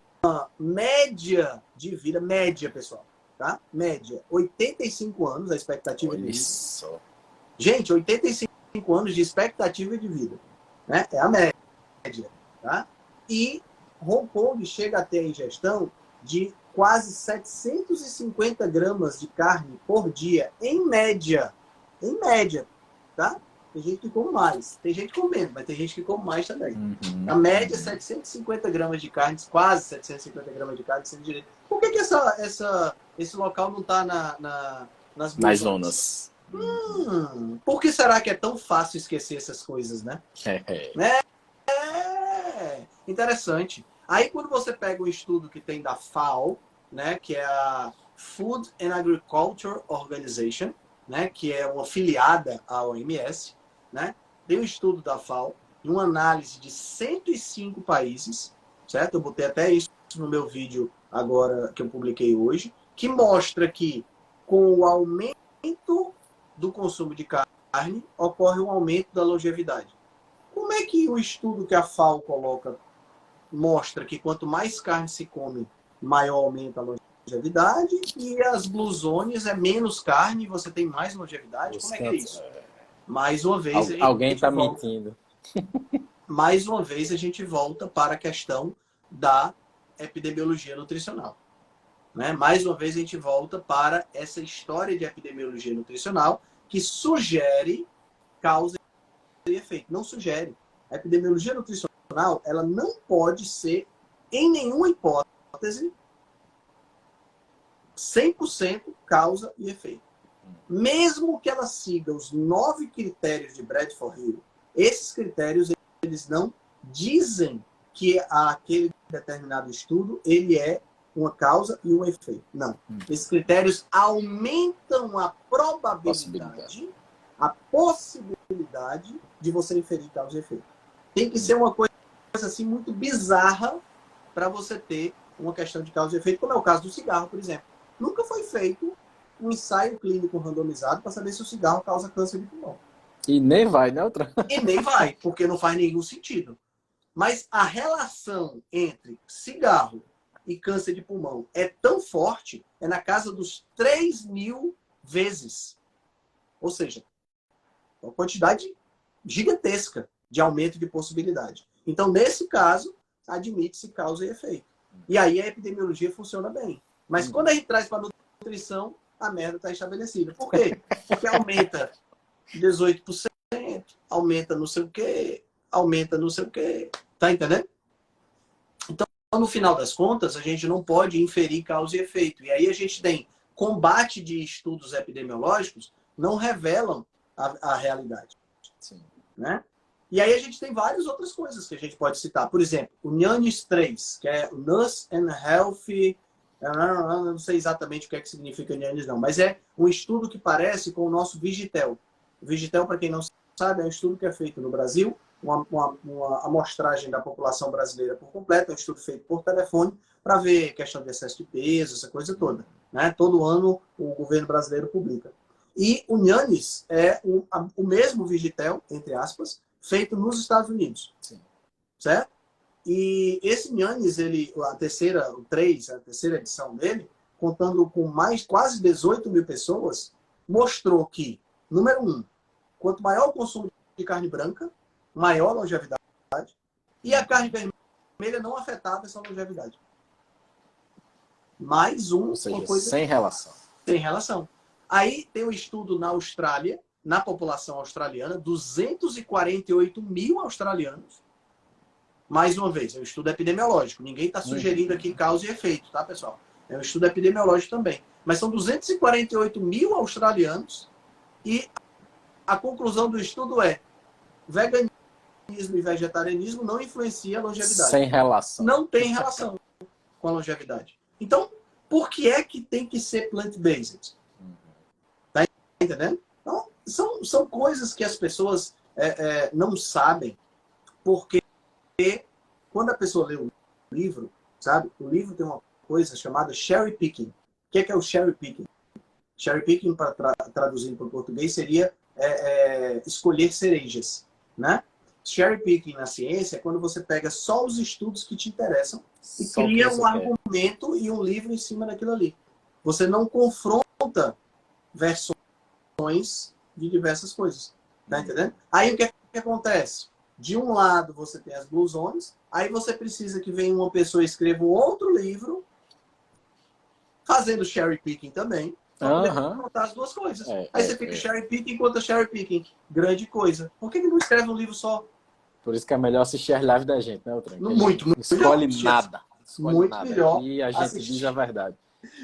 média de vida, média, pessoal, tá? Média, 85 anos a expectativa de vida. Gente, 85 anos de expectativa de vida, né? É a média, tá? E Hong Kong chega a ter a ingestão de quase 750 gramas de carne por dia, em média, tá? Tem gente que come mais, tem gente que come menos, mas tem gente que come mais também. A média é 750 gramas de carne, quase 750 gramas de carne, sendo direito. Por que esse local não está nas zonas? Por que será que é tão fácil esquecer essas coisas, né? Interessante. Aí quando você pega o estudo que tem da FAO, né, que é a Food and Agriculture Organization, né, que é uma filiada à OMS, né, tem um estudo da FAO, uma análise de 105 países, certo? Eu botei até isso no meu vídeo agora que eu publiquei hoje, que mostra que com o aumento do consumo de carne ocorre um aumento da longevidade. Como é que o estudo que a FAO coloca mostra que quanto mais carne se come, maior aumenta a longevidade, e as Blue Zones é menos carne e você tem mais longevidade? Como é que é isso? Mais uma vez... Alguém está mentindo. Mais uma vez a gente volta para a questão da epidemiologia nutricional. Né? Mais uma vez a gente volta para essa história de epidemiologia nutricional que sugere causa e efeito. Não sugere. A epidemiologia nutricional, ela não pode ser, em nenhuma hipótese, 100% causa e efeito. Mesmo que ela siga os 9 critérios de Bradford-Hill, esses critérios, eles não dizem que aquele determinado estudo, ele é uma causa e um efeito. Não. Esses critérios aumentam a probabilidade, a possibilidade de você inferir causa e efeito. Tem que ser uma coisa assim muito bizarra para você ter uma questão de causa e efeito, como é o caso do cigarro, por exemplo. Nunca foi feito um ensaio clínico randomizado para saber se o cigarro causa câncer de pulmão. E nem vai, né, outra? E nem vai, porque não faz nenhum sentido. Mas a relação entre cigarro e câncer de pulmão é tão forte, é na casa dos 3.000 vezes. Ou seja, uma quantidade gigantesca de aumento de possibilidade. Então, nesse caso, admite-se causa e efeito. E aí a epidemiologia funciona bem. Mas quando a gente traz para a nutrição, a merda está estabelecida. Por quê? Porque aumenta 18%, aumenta não sei o quê, aumenta não sei o quê. Tá entendendo? Então, no final das contas, a gente não pode inferir causa e efeito. E aí a gente tem combate de estudos epidemiológicos não revelam a realidade. Sim. Né? E aí a gente tem várias outras coisas que a gente pode citar. Por exemplo, o NHANES 3, que é o Nurse and Health... não sei exatamente o que é que significa NHANES, não. Mas é um estudo que parece com o nosso Vigitel. O Vigitel, para quem não sabe, é um estudo que é feito no Brasil, uma amostragem da população brasileira por completo, é um estudo feito por telefone, para ver questão de excesso de peso, essa coisa toda. Né? Todo ano o governo brasileiro publica. E o NHANES é o mesmo Vigitel, entre aspas, feito nos Estados Unidos. Sim. Certo? E esse NHANES, a terceira edição dele, contando com quase 18 mil pessoas, mostrou que, número 1, quanto maior o consumo de carne branca, maior a longevidade, e a carne vermelha não afetava essa longevidade. Mais Ou seja, uma coisa sem relação. Sem relação. Aí tem um estudo na Austrália, na população australiana, 248 mil australianos. Mais uma vez, é um estudo epidemiológico. Ninguém está sugerindo aqui causa e efeito, tá, pessoal? É um estudo epidemiológico também. Mas são 248 mil australianos e a conclusão do estudo é: veganismo e vegetarianismo não influencia a longevidade. Sem relação. Não tem relação com a longevidade. Então, por que é que tem que ser plant-based? Tá entendendo? Então, são coisas que as pessoas não sabem, porque quando a pessoa lê o livro, sabe? O livro tem uma coisa chamada cherry picking. O que é o cherry picking? Cherry picking, para traduzir para o português, seria escolher cerejas, né? Cherry picking na ciência é quando você pega só os estudos que te interessam e cria um argumento e um livro em cima daquilo ali. Você não confronta versões de diversas coisas. Tá entendendo? Aí o que acontece? De um lado você tem as Blue Zones, aí você precisa que venha uma pessoa e escreva um outro livro fazendo cherry picking também, para poder confrontar as duas coisas. Aí você fica cherry picking contra cherry picking. Grande coisa. Por que não escreve um livro só? Por isso que é melhor assistir as lives da gente, né, Outra? Muito escolhe melhor. nada. Escolhe muito nada. melhor. E a gente assistir. diz a verdade.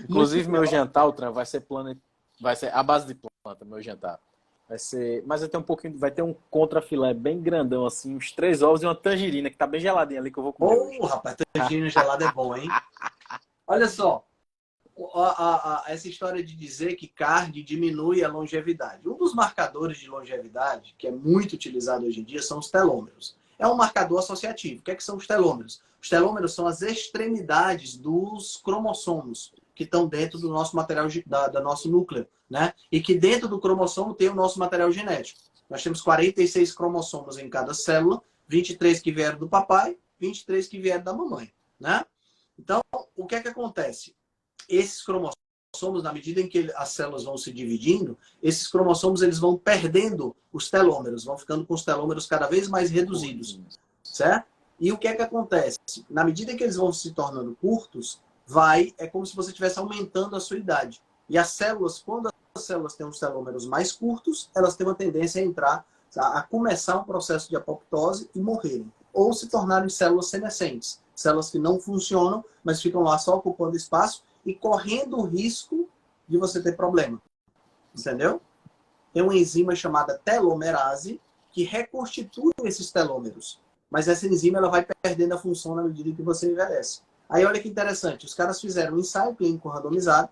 Inclusive, meu jantar, Outran, vai ser a base de planta, meu jantar. Mas vai ter um contrafilé bem grandão, assim, uns 3 ovos e uma tangerina, que tá bem geladinha ali, que eu vou comer hoje. Rapaz, tangerina gelada é bom, hein? Olha só. Essa história de dizer que carne diminui a longevidade. Um dos marcadores de longevidade, que é muito utilizado hoje em dia, são os telômeros. É um marcador associativo. O que são os telômeros? Os telômeros são as extremidades dos cromossomos que estão dentro do nosso material, da nosso núcleo, né? E que dentro do cromossomo tem o nosso material genético. Nós temos 46 cromossomos em cada célula, 23 que vieram do papai, 23 que vieram da mamãe, né? Então, o que acontece? Esses cromossomos, na medida em que as células vão se dividindo, esses cromossomos eles vão perdendo os telômeros, vão ficando com os telômeros cada vez mais reduzidos, certo? E o que acontece? Na medida em que eles vão se tornando curtos, é como se você estivesse aumentando a sua idade. E as células, quando as células têm os telômeros mais curtos, elas têm uma tendência a começar um processo de apoptose e morrerem. Ou se tornarem células senescentes. Células que não funcionam, mas ficam lá só ocupando espaço e correndo o risco de você ter problema. Entendeu? Tem uma enzima chamada telomerase que reconstitui esses telômeros. Mas essa enzima ela vai perdendo a função na medida que você envelhece. Aí olha que interessante, os caras fizeram um ensaio clínico randomizado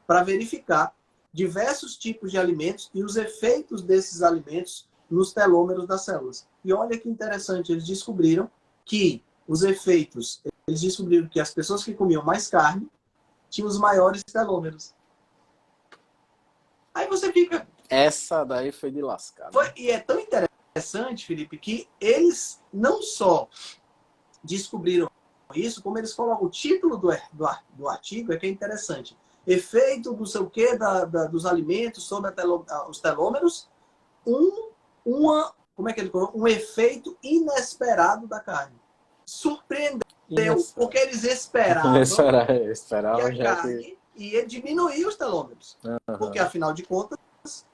para verificar diversos tipos de alimentos e os efeitos desses alimentos nos telômeros das células. E olha que interessante, eles descobriram que os efeitos eles descobriram que as pessoas que comiam mais carne tinham os maiores telômeros. Aí você fica... Essa daí foi de lascar. Né? E é tão interessante, Felipe, que eles não só descobriram isso, como eles colocam o título do artigo, é que é interessante. Efeito do sei o quê, dos alimentos sobre os telômeros, como é que ele colocou? Um efeito inesperado da carne. Surpreendeu, porque eles esperavam que a carne ia diminuir os telômeros. Porque, afinal de contas,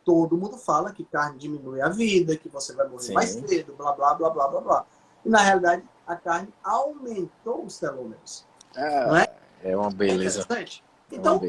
todo mundo fala que carne diminui a vida, que você vai morrer mais cedo, blá, blá, blá, blá, blá, blá. E, na realidade, a carne aumentou os telômeros. Não é? É uma beleza. É interessante? Então,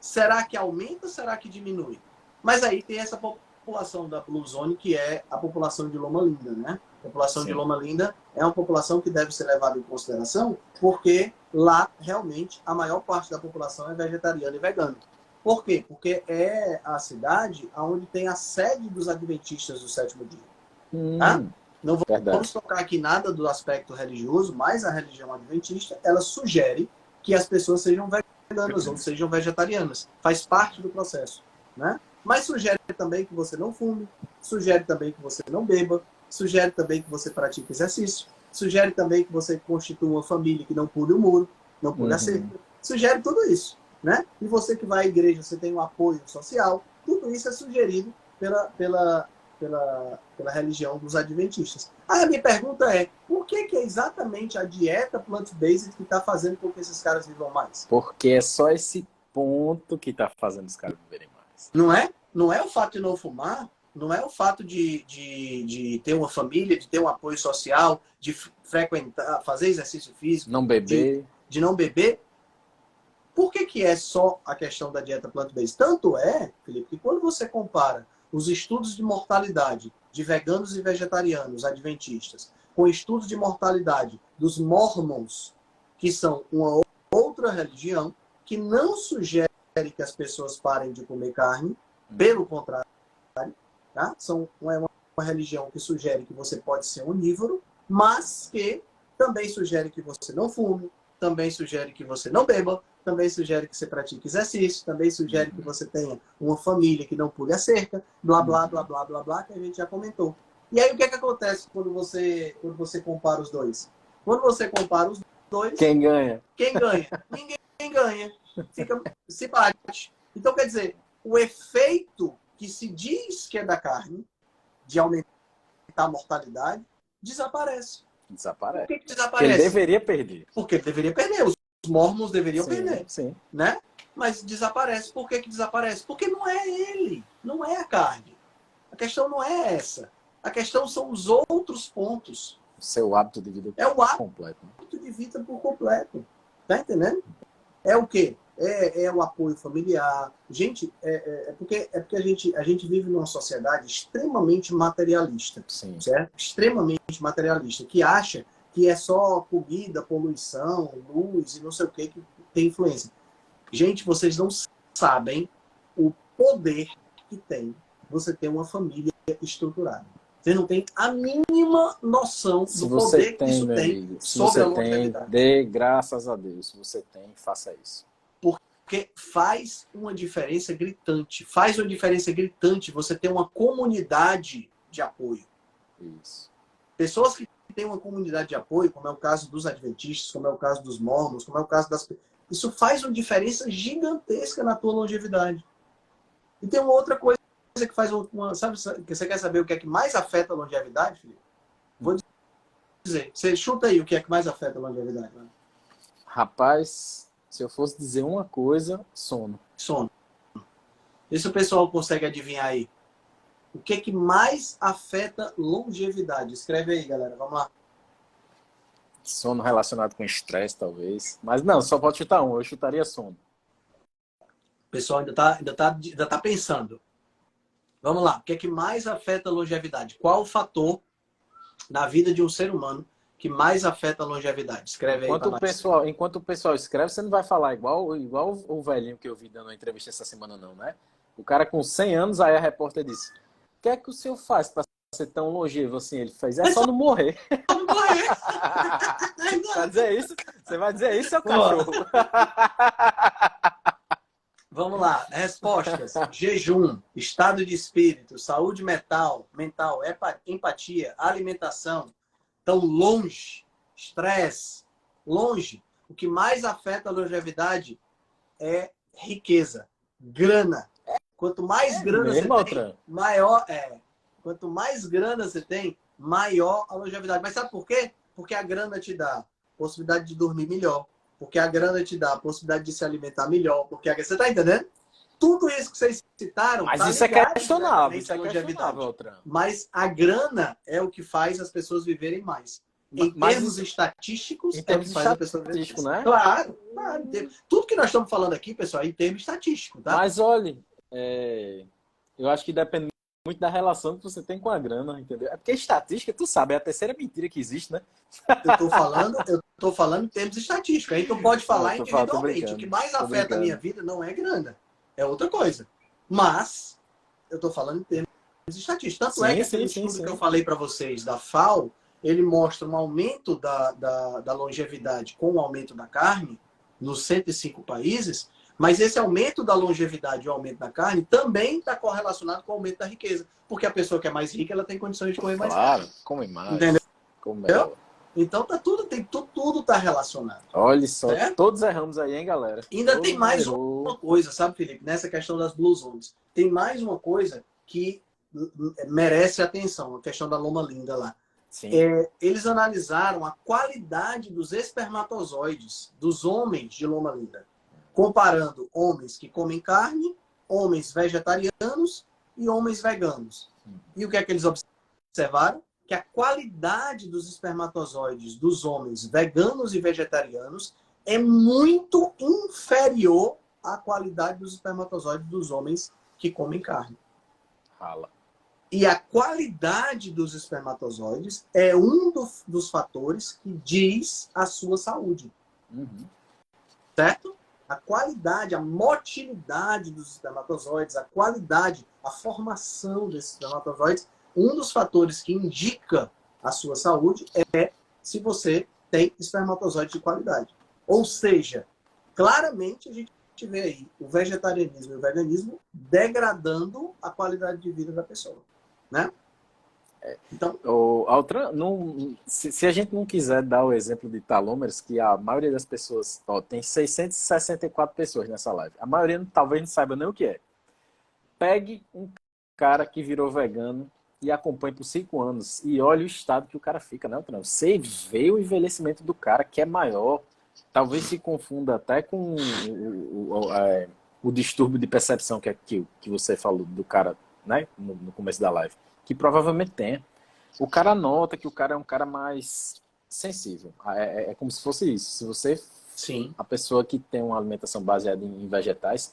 será que aumenta ou será que diminui? Mas aí tem essa população da Blue Zone, que é a população de Loma Linda, né? A população de Loma Linda é uma população que deve ser levada em consideração, porque lá, realmente, a maior parte da população é vegetariana e vegana. Por quê? Porque é a cidade onde tem a sede dos adventistas do sétimo dia. Tá? Não vamos tocar aqui nada do aspecto religioso, mas a religião adventista, ela sugere que as pessoas sejam veganas ou sejam vegetarianas. Faz parte do processo. Né? Mas sugere também que você não fume, sugere também que você não beba, sugere também que você pratique exercício, sugere também que você constitua uma família que não pule o muro, não pule a cerca. Sugere tudo isso. Né? E você que vai à igreja, você tem um apoio social, tudo isso é sugerido pela religião dos adventistas. Aí a minha pergunta é, por que é exatamente a dieta plant-based que está fazendo com que esses caras vivam mais? Porque é só esse ponto que está fazendo os caras viverem mais. Não é? Não é o fato de não fumar, não é o fato de ter uma família, de ter um apoio social, de frequentar, fazer exercício físico, não beber. De não beber. Por que é só a questão da dieta plant-based? Tanto é, Felipe, que quando você compara os estudos de mortalidade de veganos e vegetarianos adventistas com estudos de mortalidade dos mormons, que são uma outra religião, que não sugere que as pessoas parem de comer carne, pelo contrário, tá? É uma religião que sugere que você pode ser onívoro, mas que também sugere que você não fume, também sugere que você não beba, também sugere que você pratique exercício, também sugere que você tenha uma família que não pule a cerca, blá, blá, blá, blá, blá, blá, que a gente já comentou. E aí o que acontece quando você compara os dois? Quando você compara os dois... Quem ganha? Quem ganha? Ninguém ganha. Se bate. Então, quer dizer, o efeito que se diz que é da carne, de aumentar a mortalidade, desaparece. Desaparece. Por que desaparece? Ele deveria perder. Porque ele deveria perder. Os mormons deveriam perder. Sim. Né? Mas desaparece. Por que desaparece? Porque não é ele. Não é a carne. A questão não é essa. A questão são os outros pontos. O seu hábito de vida é o hábito completo. De vida por completo. Tá entendendo? É o quê? É o apoio familiar. Gente, porque a gente vive numa sociedade extremamente materialista. Sim. Certo? Extremamente materialista. Que acha que é só comida, poluição, luz e não sei o que tem influência. Gente, vocês não sabem o poder que tem você ter uma família estruturada. Você não tem a mínima noção do poder que isso tem sobre a longevidade. Dê graças a Deus. Se você tem, faça isso. Porque faz uma diferença gritante. Faz uma diferença gritante você ter uma comunidade de apoio. Isso. Pessoas que têm uma comunidade de apoio, como é o caso dos adventistas, como é o caso dos mormons, como é o caso das... Isso faz uma diferença gigantesca na tua longevidade. E tem uma outra coisa que faz uma... Sabe, você quer saber o que é que mais afeta a longevidade, Felipe? Vou dizer. Você chuta aí o que é que mais afeta a longevidade. Né? Rapaz, se eu fosse dizer uma coisa, sono. Sono. E se o pessoal consegue adivinhar aí? O que é que mais afeta longevidade? Escreve aí, galera. Vamos lá. Sono relacionado com estresse, talvez. Mas não, só pode chutar um. Eu chutaria sono. O pessoal ainda tá pensando. Vamos lá. O que é que mais afeta a longevidade? Qual o fator na vida de um ser humano que mais afeta a longevidade? Escreve aí para nós. Enquanto o pessoal escreve, você não vai falar igual o velhinho que eu vi dando uma entrevista essa semana, não, né? O cara com 100 anos, aí a repórter disse: o que é que o senhor faz para ser tão longevo assim? Ele fez: é só não morrer. morrer. Vai dizer isso? Você vai dizer isso, seu Pô. cachorro? Vamos lá, respostas. Jejum, estado de espírito, saúde mental, empatia, alimentação. Então, longe, estresse, longe. O que mais afeta a longevidade é riqueza, grana. Quanto mais grana mesmo, você Altran? tem, maior é. Quanto mais grana você tem, maior a longevidade. Mas sabe por quê? Porque a grana te dá possibilidade de dormir melhor. Porque a grana te dá a possibilidade de se alimentar melhor. Porque você está entendendo? Tudo isso que vocês citaram. Mas tá isso é ligado questionável. diretamente Isso à é longevidade. questionável, Altran. Mas a grana é o que faz as pessoas viverem mais. Em Mas termos isso, estatísticos, em é o termos que faz a pessoa viver estatísticos, mais. né? Claro, claro. Tudo que nós estamos falando aqui, pessoal, é em termos estatísticos, tá? Mas olha, eu acho que depende muito da relação que você tem com a grana, entendeu? É porque estatística, tu sabe, é a terceira mentira que existe, né? Eu tô falando em termos estatísticos. Aí tu pode falar Tô individualmente. O brincando, que mais tô afeta a minha brincando. vida não é grana. É outra coisa. Mas eu tô falando em termos estatísticos. Tanto é que aquele estudo que eu Sim. falei para vocês da FAO, ele mostra um aumento da longevidade com o aumento da carne nos 105 países, mas esse aumento da longevidade e o aumento da carne também está correlacionado com o aumento da riqueza. Porque a pessoa que é mais rica, ela tem condições de comer mais carne. Claro, come mais, Entendeu? come melhor. Então tá tudo tá relacionado. Olha só, Certo? todos erramos aí, hein, galera? Ainda Todo tem mundo mais errou. uma coisa, sabe, Felipe? Nessa questão das Blue Zones. Tem mais uma coisa que merece atenção, a questão da loma linda lá. Sim. Eles analisaram a qualidade dos espermatozoides dos homens de loma linda, comparando homens que comem carne, homens vegetarianos e homens veganos. E o que é que eles observaram? Que a qualidade dos espermatozoides dos homens veganos e vegetarianos é muito inferior à qualidade dos espermatozoides dos homens que comem carne. Rala. E a qualidade dos espermatozoides é um dos fatores que diz a sua saúde. Uhum. Certo? A qualidade, a motilidade dos espermatozoides, a qualidade, a formação desses espermatozoides, um dos fatores que indica a sua saúde é se você tem espermatozoide de qualidade. Ou seja, claramente a gente vê aí o vegetarianismo e o veganismo degradando a qualidade de vida da pessoa. Né? Então, se a gente não quiser dar o exemplo de talômeros, que a maioria das pessoas, tem 664 pessoas nessa live, a maioria talvez não saiba nem o que é. Pegue um cara que virou vegano e acompanhe por 5 anos e olhe o estado que o cara fica, né, Altran? Você vê o envelhecimento do cara, que é maior, talvez se confunda até com o distúrbio de percepção que você falou do cara, né, no começo da live, que provavelmente tenha. O cara nota que o cara é um cara mais sensível. É como se fosse isso. Se você, sim, a pessoa que tem uma alimentação baseada em vegetais,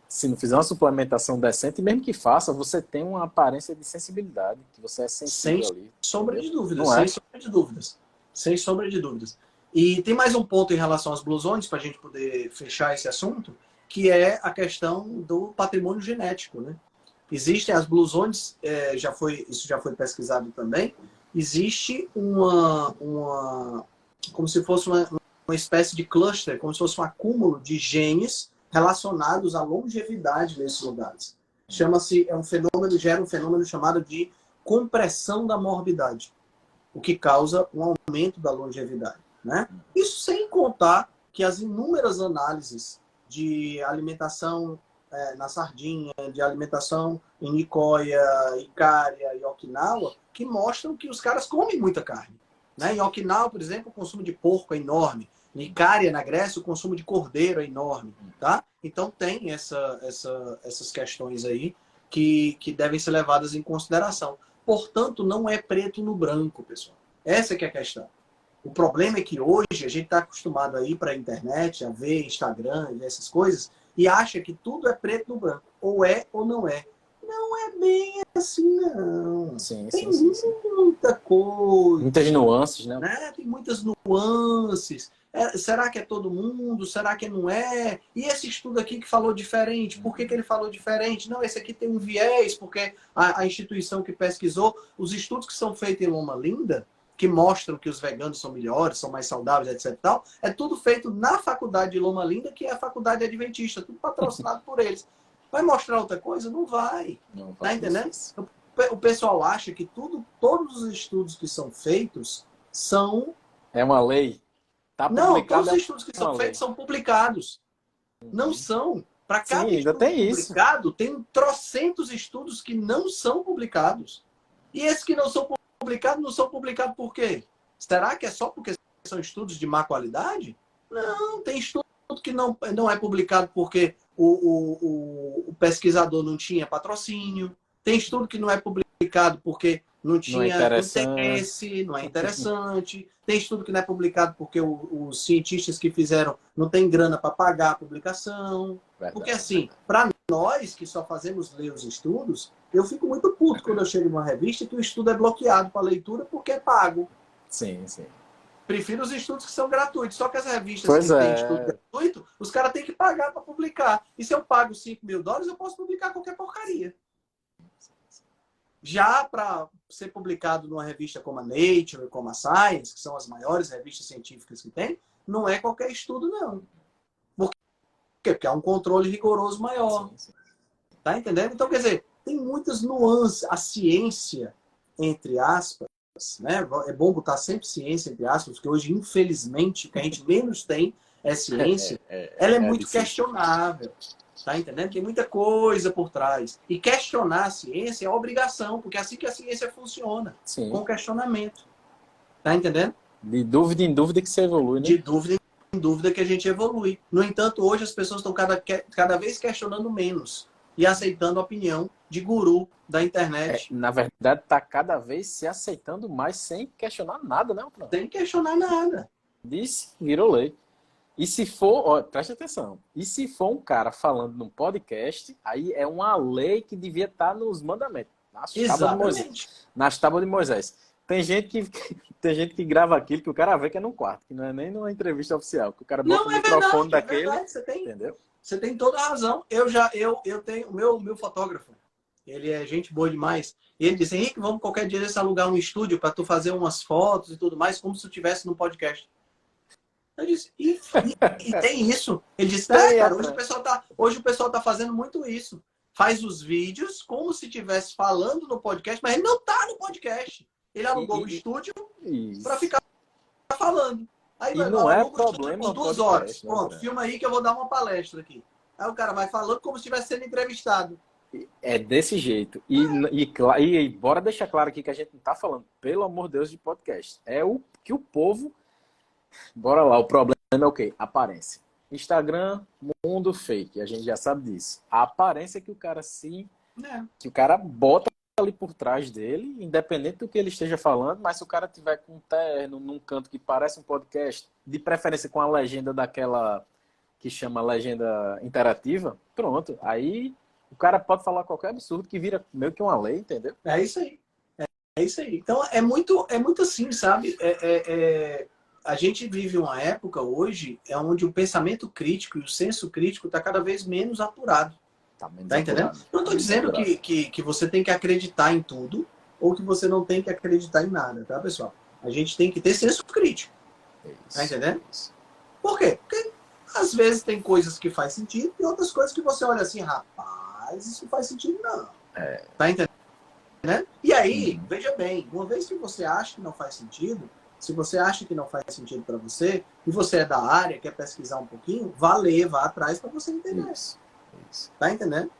se não fizer uma suplementação decente, mesmo que faça, você tem uma aparência de sensibilidade, que você é sensível ali. Sem sombra de dúvidas, não é? sem sombra de dúvidas. Sem sombra de dúvidas. E tem mais um ponto em relação às Blue Zones, para a gente poder fechar esse assunto, que é a questão do patrimônio genético, né? Existem as Blue Zones, isso já foi pesquisado também, existe como se fosse uma espécie de cluster, como se fosse um acúmulo de genes relacionados à longevidade nesses lugares. Gera um fenômeno chamado de compressão da morbidade, o que causa um aumento da longevidade, né? Isso sem contar que as inúmeras análises de alimentação na Sardinha, de alimentação em Nicoya, Icária e Okinawa, que mostram que os caras comem muita carne. Né? Em Okinawa, por exemplo, o consumo de porco é enorme. Em Icária, na Grécia, o consumo de cordeiro é enorme. Tá? Então tem essas questões aí que devem ser levadas em consideração. Portanto, não é preto no branco, pessoal. Essa que é a questão. O problema é que hoje a gente está acostumado a ir para a internet, a ver Instagram e essas coisas, e acha que tudo é preto no branco. Ou é ou não é. Não é bem assim, não. Tem muita coisa. Muitas nuances, né? Tem muitas nuances. Será que é todo mundo? Será que não é? E esse estudo aqui que falou diferente, por que ele falou diferente? Não, esse aqui tem um viés, porque a instituição que pesquisou, os estudos que são feitos em Loma Linda, que mostram que os veganos são melhores, são mais saudáveis, etc. e tal, é tudo feito na faculdade de Loma Linda, que é a faculdade adventista, tudo patrocinado por eles. Vai mostrar outra coisa? Não vai. Não Tá entendendo? isso. O pessoal acha que todos os estudos que são feitos são... É uma lei. Tá Não, publicado, todos os estudos que são feitos são publicados. Não são. Para cada Sim, ainda estudo tem isso. publicado, tem trocentos estudos que não são publicados. E esses que não são publicados por quê? Será que é só porque são estudos de má qualidade? Não, tem estudo que não é publicado porque o pesquisador não tinha patrocínio. Tem estudo que não é publicado porque não tinha interesse, não é interessante. Tem estudo que não é publicado porque os cientistas que fizeram não têm grana para pagar a publicação. Verdade, porque assim, para nós que só fazemos ler os estudos, eu fico muito puto quando eu chego numa revista que o estudo é bloqueado para leitura porque é pago. Sim, sim. Prefiro os estudos que são gratuitos. Só que as revistas pois que têm estudo gratuito, os caras têm que pagar para publicar. E se eu pago $5.000, eu posso publicar qualquer porcaria. Já para ser publicado numa revista como a Nature, como a Science, que são as maiores revistas científicas que tem, não é qualquer estudo, não. Por quê? Porque há um controle rigoroso maior. Tá entendendo? Então, quer dizer, tem muitas nuances. A ciência, entre aspas, né? É bom botar sempre ciência, entre aspas, porque hoje, infelizmente, o que a gente menos tem é ciência. Ela é muito difícil. Questionável. Tá entendendo? Tem muita coisa por trás. E questionar a ciência é obrigação, porque é assim que a ciência funciona. Sim. Com questionamento. Tá entendendo? De dúvida em dúvida que você evolui, né? De dúvida em dúvida que a gente evolui. No entanto, hoje as pessoas estão cada vez questionando menos e aceitando a opinião de guru da internet. Na verdade, está cada vez se aceitando mais sem questionar nada, né? Sem questionar nada. Disse, virou lei. E se for, ó, preste atenção, e se for um cara falando num podcast, aí é uma lei que devia estar nos mandamentos, nas tábuas de Moisés. Tem gente que grava aquilo que o cara vê que é num quarto, que não é nem numa entrevista oficial, que o cara bota o microfone daquele, entendeu? Você tem toda a razão. Eu tenho o meu fotógrafo, ele é gente boa demais, e ele disse: Henrique, vamos qualquer dia desse alugar um estúdio para tu fazer umas fotos e tudo mais, como se tu estivesse num podcast. Eu disse, e tem isso? Ele disse, cara, hoje o pessoal tá fazendo muito isso. Faz os vídeos como se estivesse falando no podcast, mas ele não tá no podcast. Ele alugou o estúdio para ficar falando. Aí não é problema por 2 horas. Pronto, filma aí que eu vou dar uma palestra aqui. Aí o cara vai falando como se estivesse sendo entrevistado. É desse jeito. E bora deixar claro aqui que a gente não tá falando, pelo amor de Deus, de podcast. É o que o povo... Bora lá, o problema é o quê? Aparência. Instagram, mundo fake, a gente já sabe disso. A aparência que o cara que o cara bota ali por trás dele, independente do que ele esteja falando, mas se o cara tiver com um terno num canto que parece um podcast, de preferência com a legenda daquela que chama legenda interativa, pronto. Aí o cara pode falar qualquer absurdo que vira meio que uma lei, entendeu? É isso aí. É isso aí. Então é muito assim, sabe? A gente vive uma época hoje onde o pensamento crítico e o senso crítico está cada vez menos apurado. Tá entendendo? Não estou dizendo que você tem que acreditar em tudo ou que você não tem que acreditar em nada, tá, pessoal? A gente tem que ter senso crítico. Tá entendendo? Por quê? Porque às vezes tem coisas que faz sentido e outras coisas que você olha assim, rapaz, isso não faz sentido não. Tá entendendo? E aí, veja bem, uma vez que você acha que não faz sentido, se você acha que não faz sentido para você, e você é da área, quer pesquisar um pouquinho, vá atrás para você entender. Isso. Tá entendendo?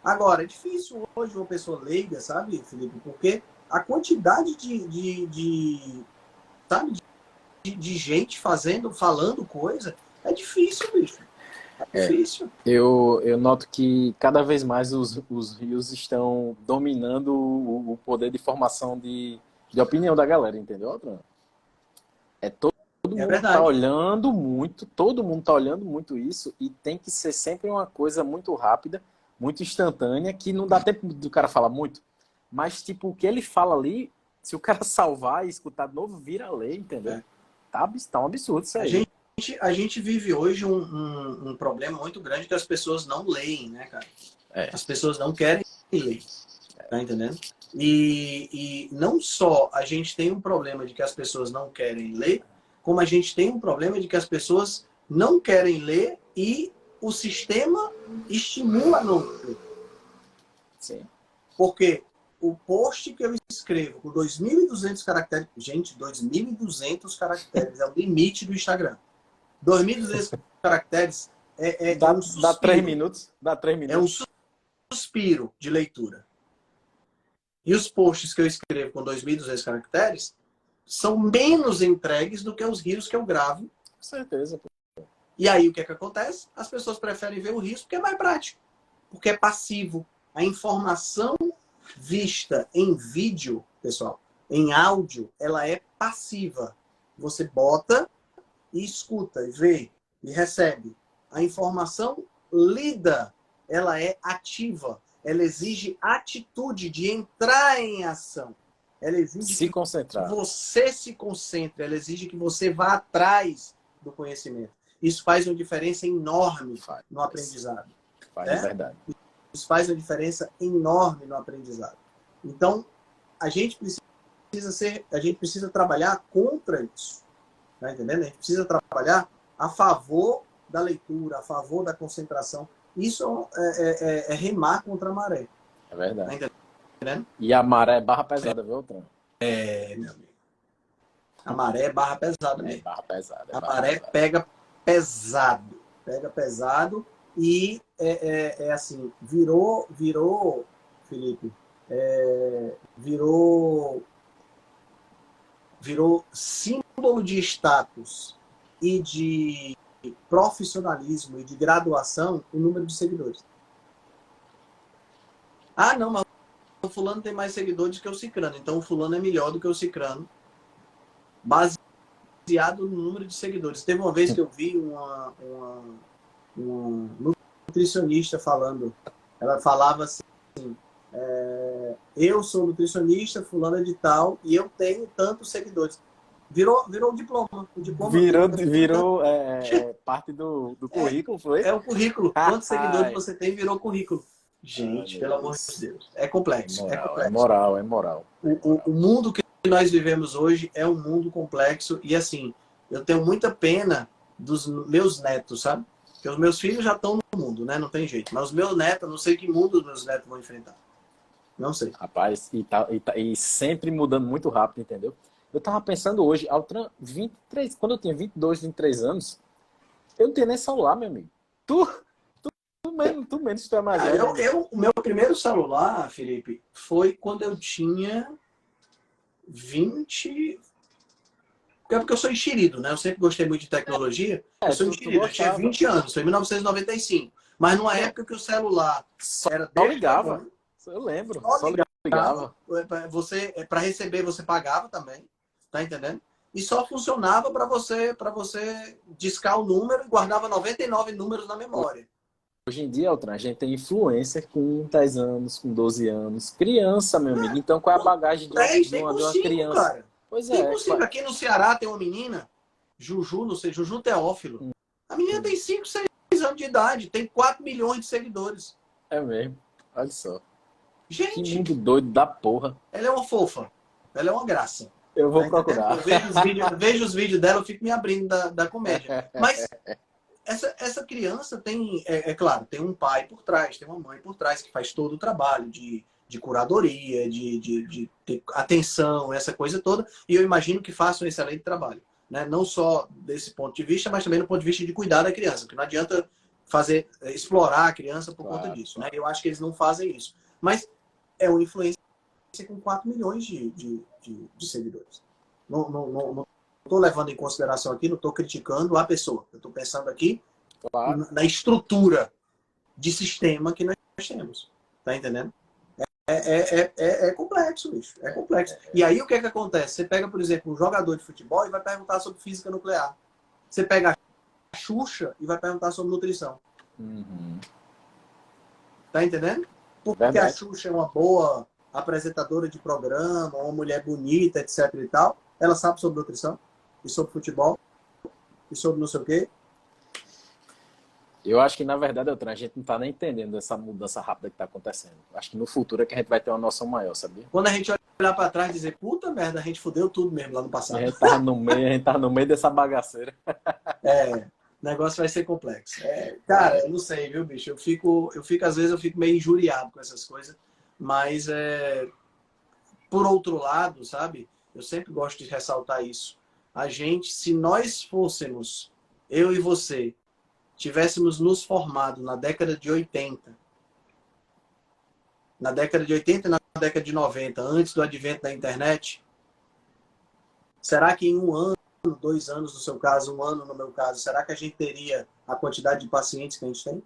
Agora, é difícil hoje uma pessoa leiga, sabe, Felipe? Porque a quantidade de gente falando coisa, é difícil, bicho. É difícil. Eu noto que cada vez mais os rios estão dominando o poder de formação de opinião da galera, entendeu, Adriano? Todo mundo tá olhando muito, todo mundo tá olhando muito isso e tem que ser sempre uma coisa muito rápida, muito instantânea, que não dá tempo do cara falar muito, mas tipo, o que ele fala ali, se o cara salvar e escutar de novo, vira lei, entendeu? Tá um absurdo isso aí. A gente vive hoje um problema muito grande que as pessoas não leem, né, cara? As pessoas não querem ler, tá entendendo? E não só a gente tem um problema de que as pessoas não querem ler, como a gente tem um problema de que as pessoas não querem ler e o sistema estimula a não ler. Sim. Porque o post que eu escrevo com 2.200 caracteres... Gente, 2.200 caracteres é o limite do Instagram. 2.200 caracteres é um suspiro. Dá 3 minutos? Dá 3 minutos. É um suspiro de leitura. E os posts que eu escrevo com 2.200 caracteres são menos entregues do que os rios que eu gravo. Com certeza. E aí o que é que acontece? As pessoas preferem ver o rios porque é mais prático. Porque é passivo. A informação vista em vídeo, pessoal, em áudio, ela é passiva. Você bota e escuta, e vê, e recebe. A informação lida, ela é ativa. Ela exige atitude de entrar em ação. Ela exige Se que concentrar. você se concentre. Ela exige que você vá atrás do conhecimento. Isso faz uma diferença enorme no aprendizado. Faz, né? É verdade. Isso faz uma diferença enorme no aprendizado. Então, a gente precisa trabalhar contra isso. Tá entendendo? A gente precisa trabalhar a favor da leitura, a favor da concentração. Isso é remar contra a maré. É verdade. Tá entendendo? E a maré é barra pesada, viu, Tran? Meu amigo. A maré é barra pesada mesmo. Barra pesada. A maré pega pesado. Pega pesado e assim, virou, Felipe, virou símbolo de status e de profissionalismo e de graduação o número de seguidores. Ah, não, mas o fulano tem mais seguidores que o cicrano, então o fulano é melhor do que o cicrano, baseado no número de seguidores. Teve uma vez que eu vi uma nutricionista falando, ela falava assim, eu sou nutricionista, fulano é de tal, e eu tenho tantos seguidores. Virou o diploma. O diploma virou parte do currículo, foi? É o currículo. Quantos seguidores você tem virou currículo. Gente, pelo amor de Deus. É complexo. É moral. O mundo que nós vivemos hoje é um mundo complexo e assim, eu tenho muita pena dos meus netos, sabe? Porque os meus filhos já estão no mundo, né? Não tem jeito. Mas os meus netos, eu não sei que mundo os meus netos vão enfrentar. Não sei. Rapaz, e sempre mudando muito rápido, entendeu? Eu tava pensando hoje, Altran, 23, quando eu tinha 22, 23 anos, eu não tinha nem celular, meu amigo. Tu menos, tu é mais velho. O meu primeiro celular, Felipe, foi quando eu tinha 20... É porque eu sou enxerido, né? Eu sempre gostei muito de tecnologia. Eu sou enxerido. Eu tinha 20 anos, foi em 1995. Mas numa época que o celular era só ligava. Eu lembro. Só ligava. Você, para receber, você pagava também. Tá entendendo? E só funcionava para você discar o número e guardava 99 números na memória. Hoje em dia, Altran, a gente tem influencer com 10 anos, com 12 anos. Criança, meu amigo. Então, qual é a bagagem de uma criança? Cara. Pois tem possível. Aqui no Ceará tem uma menina, Juju, não sei, Juju Teófilo. A menina tem 5, 6 anos de idade, tem 4 milhões de seguidores. É mesmo. Olha só. Gente. Que mundo doido da porra. Ela é uma fofa. Ela é uma graça. Eu vou procurar. Eu vejo os vídeos dela, eu fico me abrindo da comédia. Mas essa criança tem, claro, tem um pai por trás, tem uma mãe por trás que faz todo o trabalho de curadoria, de ter atenção, essa coisa toda. E eu imagino que façam um excelente trabalho. Né? Não só desse ponto de vista, mas também do ponto de vista de cuidar da criança. Porque não adianta explorar a criança por conta disso. Né? Eu acho que eles não fazem isso. Mas é uma influência com 4 milhões de seguidores. Não estou levando em consideração aqui, não estou criticando a pessoa. Eu estou pensando aqui na estrutura de sistema que nós temos. Tá entendendo? É complexo, bicho. É complexo. E aí o que é que acontece? Você pega, por exemplo, um jogador de futebol e vai perguntar sobre física nuclear. Você pega a Xuxa e vai perguntar sobre nutrição. Uhum. Tá entendendo? Porque a Xuxa é uma boa apresentadora de programa, uma mulher bonita, etc e tal. Ela sabe sobre nutrição, e sobre futebol, e sobre não sei o quê. Eu acho que, na verdade, Elton, a gente não tá nem entendendo essa mudança rápida que tá acontecendo. Acho que no futuro é que a gente vai ter uma noção maior, sabia? Quando a gente olhar para trás e dizer, puta merda, a gente fudeu tudo mesmo lá no passado. A gente tava no meio dessa bagaceira. O negócio vai ser complexo. Cara, eu não sei, viu, bicho? Às vezes eu fico meio injuriado com essas coisas, mas por outro lado, sabe? Eu sempre gosto de ressaltar isso. A gente, se nós fôssemos, eu e você, tivéssemos nos formado na década de 80, na década de 80 e na década de 90, antes do advento da internet, será que em um ano, 2 anos no seu caso, 1 ano no meu caso, será que a gente teria a quantidade de pacientes que a gente tem?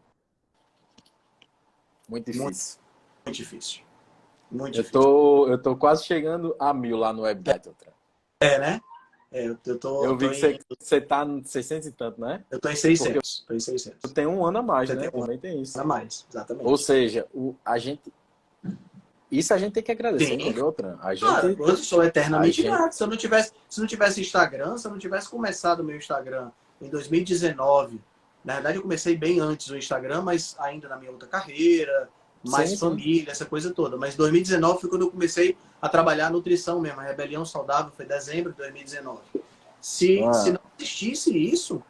Muito difícil. Muito difícil. Muito difícil. Eu tô quase chegando a 1000 lá no WebGet, Elton. Né? Eu vi que você tá em 600 e tanto, né? Eu tô em 600. Tô em 600. Tu tem um ano a mais, né? Tem Também tem isso. a mais, exatamente. Ou seja, isso a gente tem que agradecer, entendeu, Tran? Claro, eu sou eternamente grato. Se eu não tivesse Instagram, se eu não tivesse começado o meu Instagram em 2019, na verdade eu comecei bem antes do Instagram, mas ainda na minha outra carreira, mais família, essa coisa toda. Mas 2019 foi quando eu comecei a trabalhar nutrição mesmo. A Rebelião Saudável foi dezembro de 2019. Se não existisse isso,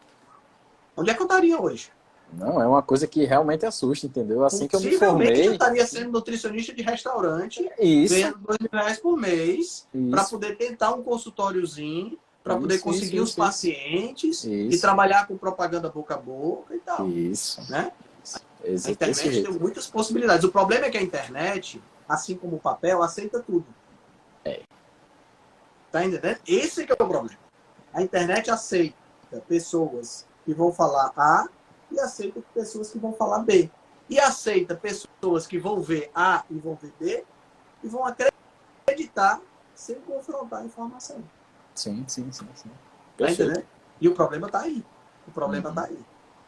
onde é que eu estaria hoje? Não, é uma coisa que realmente assusta, entendeu? Assim que eu me Possivelmente formei... eu estaria sendo nutricionista de restaurante, Isso. ganhando R$2.000 por mês, para poder tentar um consultóriozinho, para poder conseguir os pacientes e trabalhar com propaganda boca a boca e tal. Isso. Né? A internet tem muitas possibilidades. O problema é que a internet, assim como o papel, aceita tudo. Tá entendendo? Esse que é o problema. A internet aceita pessoas que vão falar A e aceita pessoas que vão falar B. E aceita pessoas que vão ver A e vão ver B e vão acreditar sem confrontar a informação. Sim. Tá entendendo? E o problema tá aí. O problema tá aí.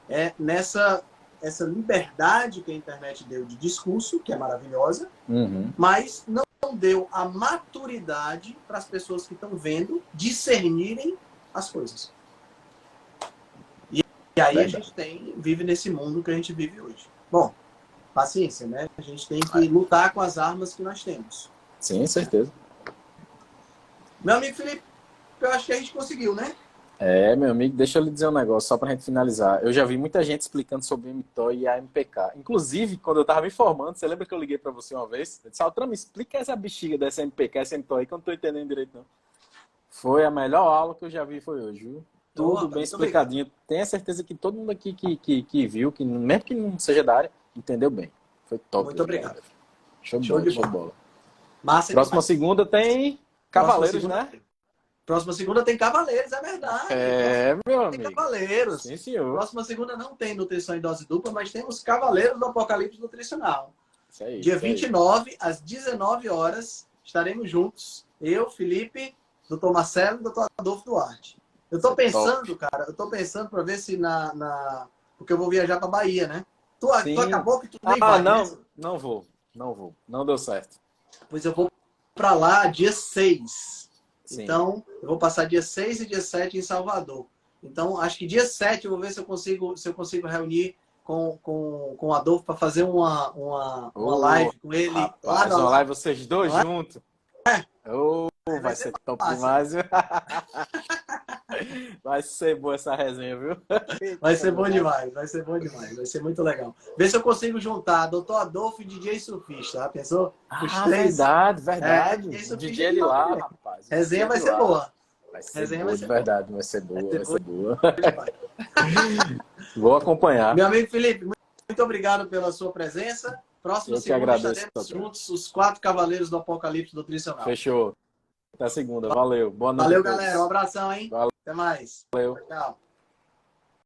É nessa essa liberdade que a internet deu de discurso, que é maravilhosa, mas não deu a maturidade para as pessoas que estão vendo discernirem as coisas. E aí a gente vive nesse mundo que a gente vive hoje. Bom, paciência, né? A gente tem que lutar com as armas que nós temos. Sim, certeza. Meu amigo Felipe, eu acho que a gente conseguiu, né? Meu amigo, deixa eu lhe dizer um negócio, só pra gente finalizar. Eu já vi muita gente explicando sobre o mTOR e a MPK. Inclusive, quando eu tava me formando, você lembra que eu liguei pra você uma vez? Eu disse, Altran, me explica essa bexiga dessa MPK, essa mTOR aí, que eu não tô entendendo direito, não. Foi a melhor aula que eu já vi, foi hoje, viu? Tudo bem explicadinho. Obrigado. Tenho certeza que todo mundo aqui que viu, que mesmo que não seja da área, entendeu bem. Foi top. Muito obrigado. Show de bola. Massa. Próxima segunda tem Cavaleiros, né? Próxima segunda tem Cavaleiros, é verdade. Meu amigo. Tem Cavaleiros. Sim, senhor. Próxima segunda não tem nutrição em dose dupla, mas temos Cavaleiros do Apocalipse Nutricional. Isso aí. Dia 29, às 19 horas, estaremos juntos. Eu, Felipe, Dr. Marcelo e Dr. Adolfo Duarte. Eu tô pensando, cara, para ver se porque eu vou viajar para Bahia, né? Tu acabou que tu nem vai. Não vou. Não deu certo. Pois eu vou para lá dia 6. Sim. Então, eu vou passar dia 6 e dia 7 em Salvador. Então, acho que dia 7 eu vou ver se eu consigo reunir com o Adolfo para fazer uma live com ele. Rapaz, uma live vocês dois juntos. Vai ser top demais, viu? Vai ser boa essa resenha, viu? Vai ser bom demais. Vai ser muito legal. Vê se eu consigo juntar Dr. Adolfo e DJ Surfista. Já pensou? Os três. Verdade. O DJ ele lá, rapaz. Resenha vai ser boa. Vai ser boa. Vou acompanhar. Meu amigo Felipe, muito obrigado pela sua presença. Próxima segunda estaremos juntos, os 4 Cavaleiros do Apocalipse Nutricional. Fechou. Até segunda. Valeu. Boa noite. Valeu, galera. Um abração, hein? Valeu. Até mais. Valeu. Tchau.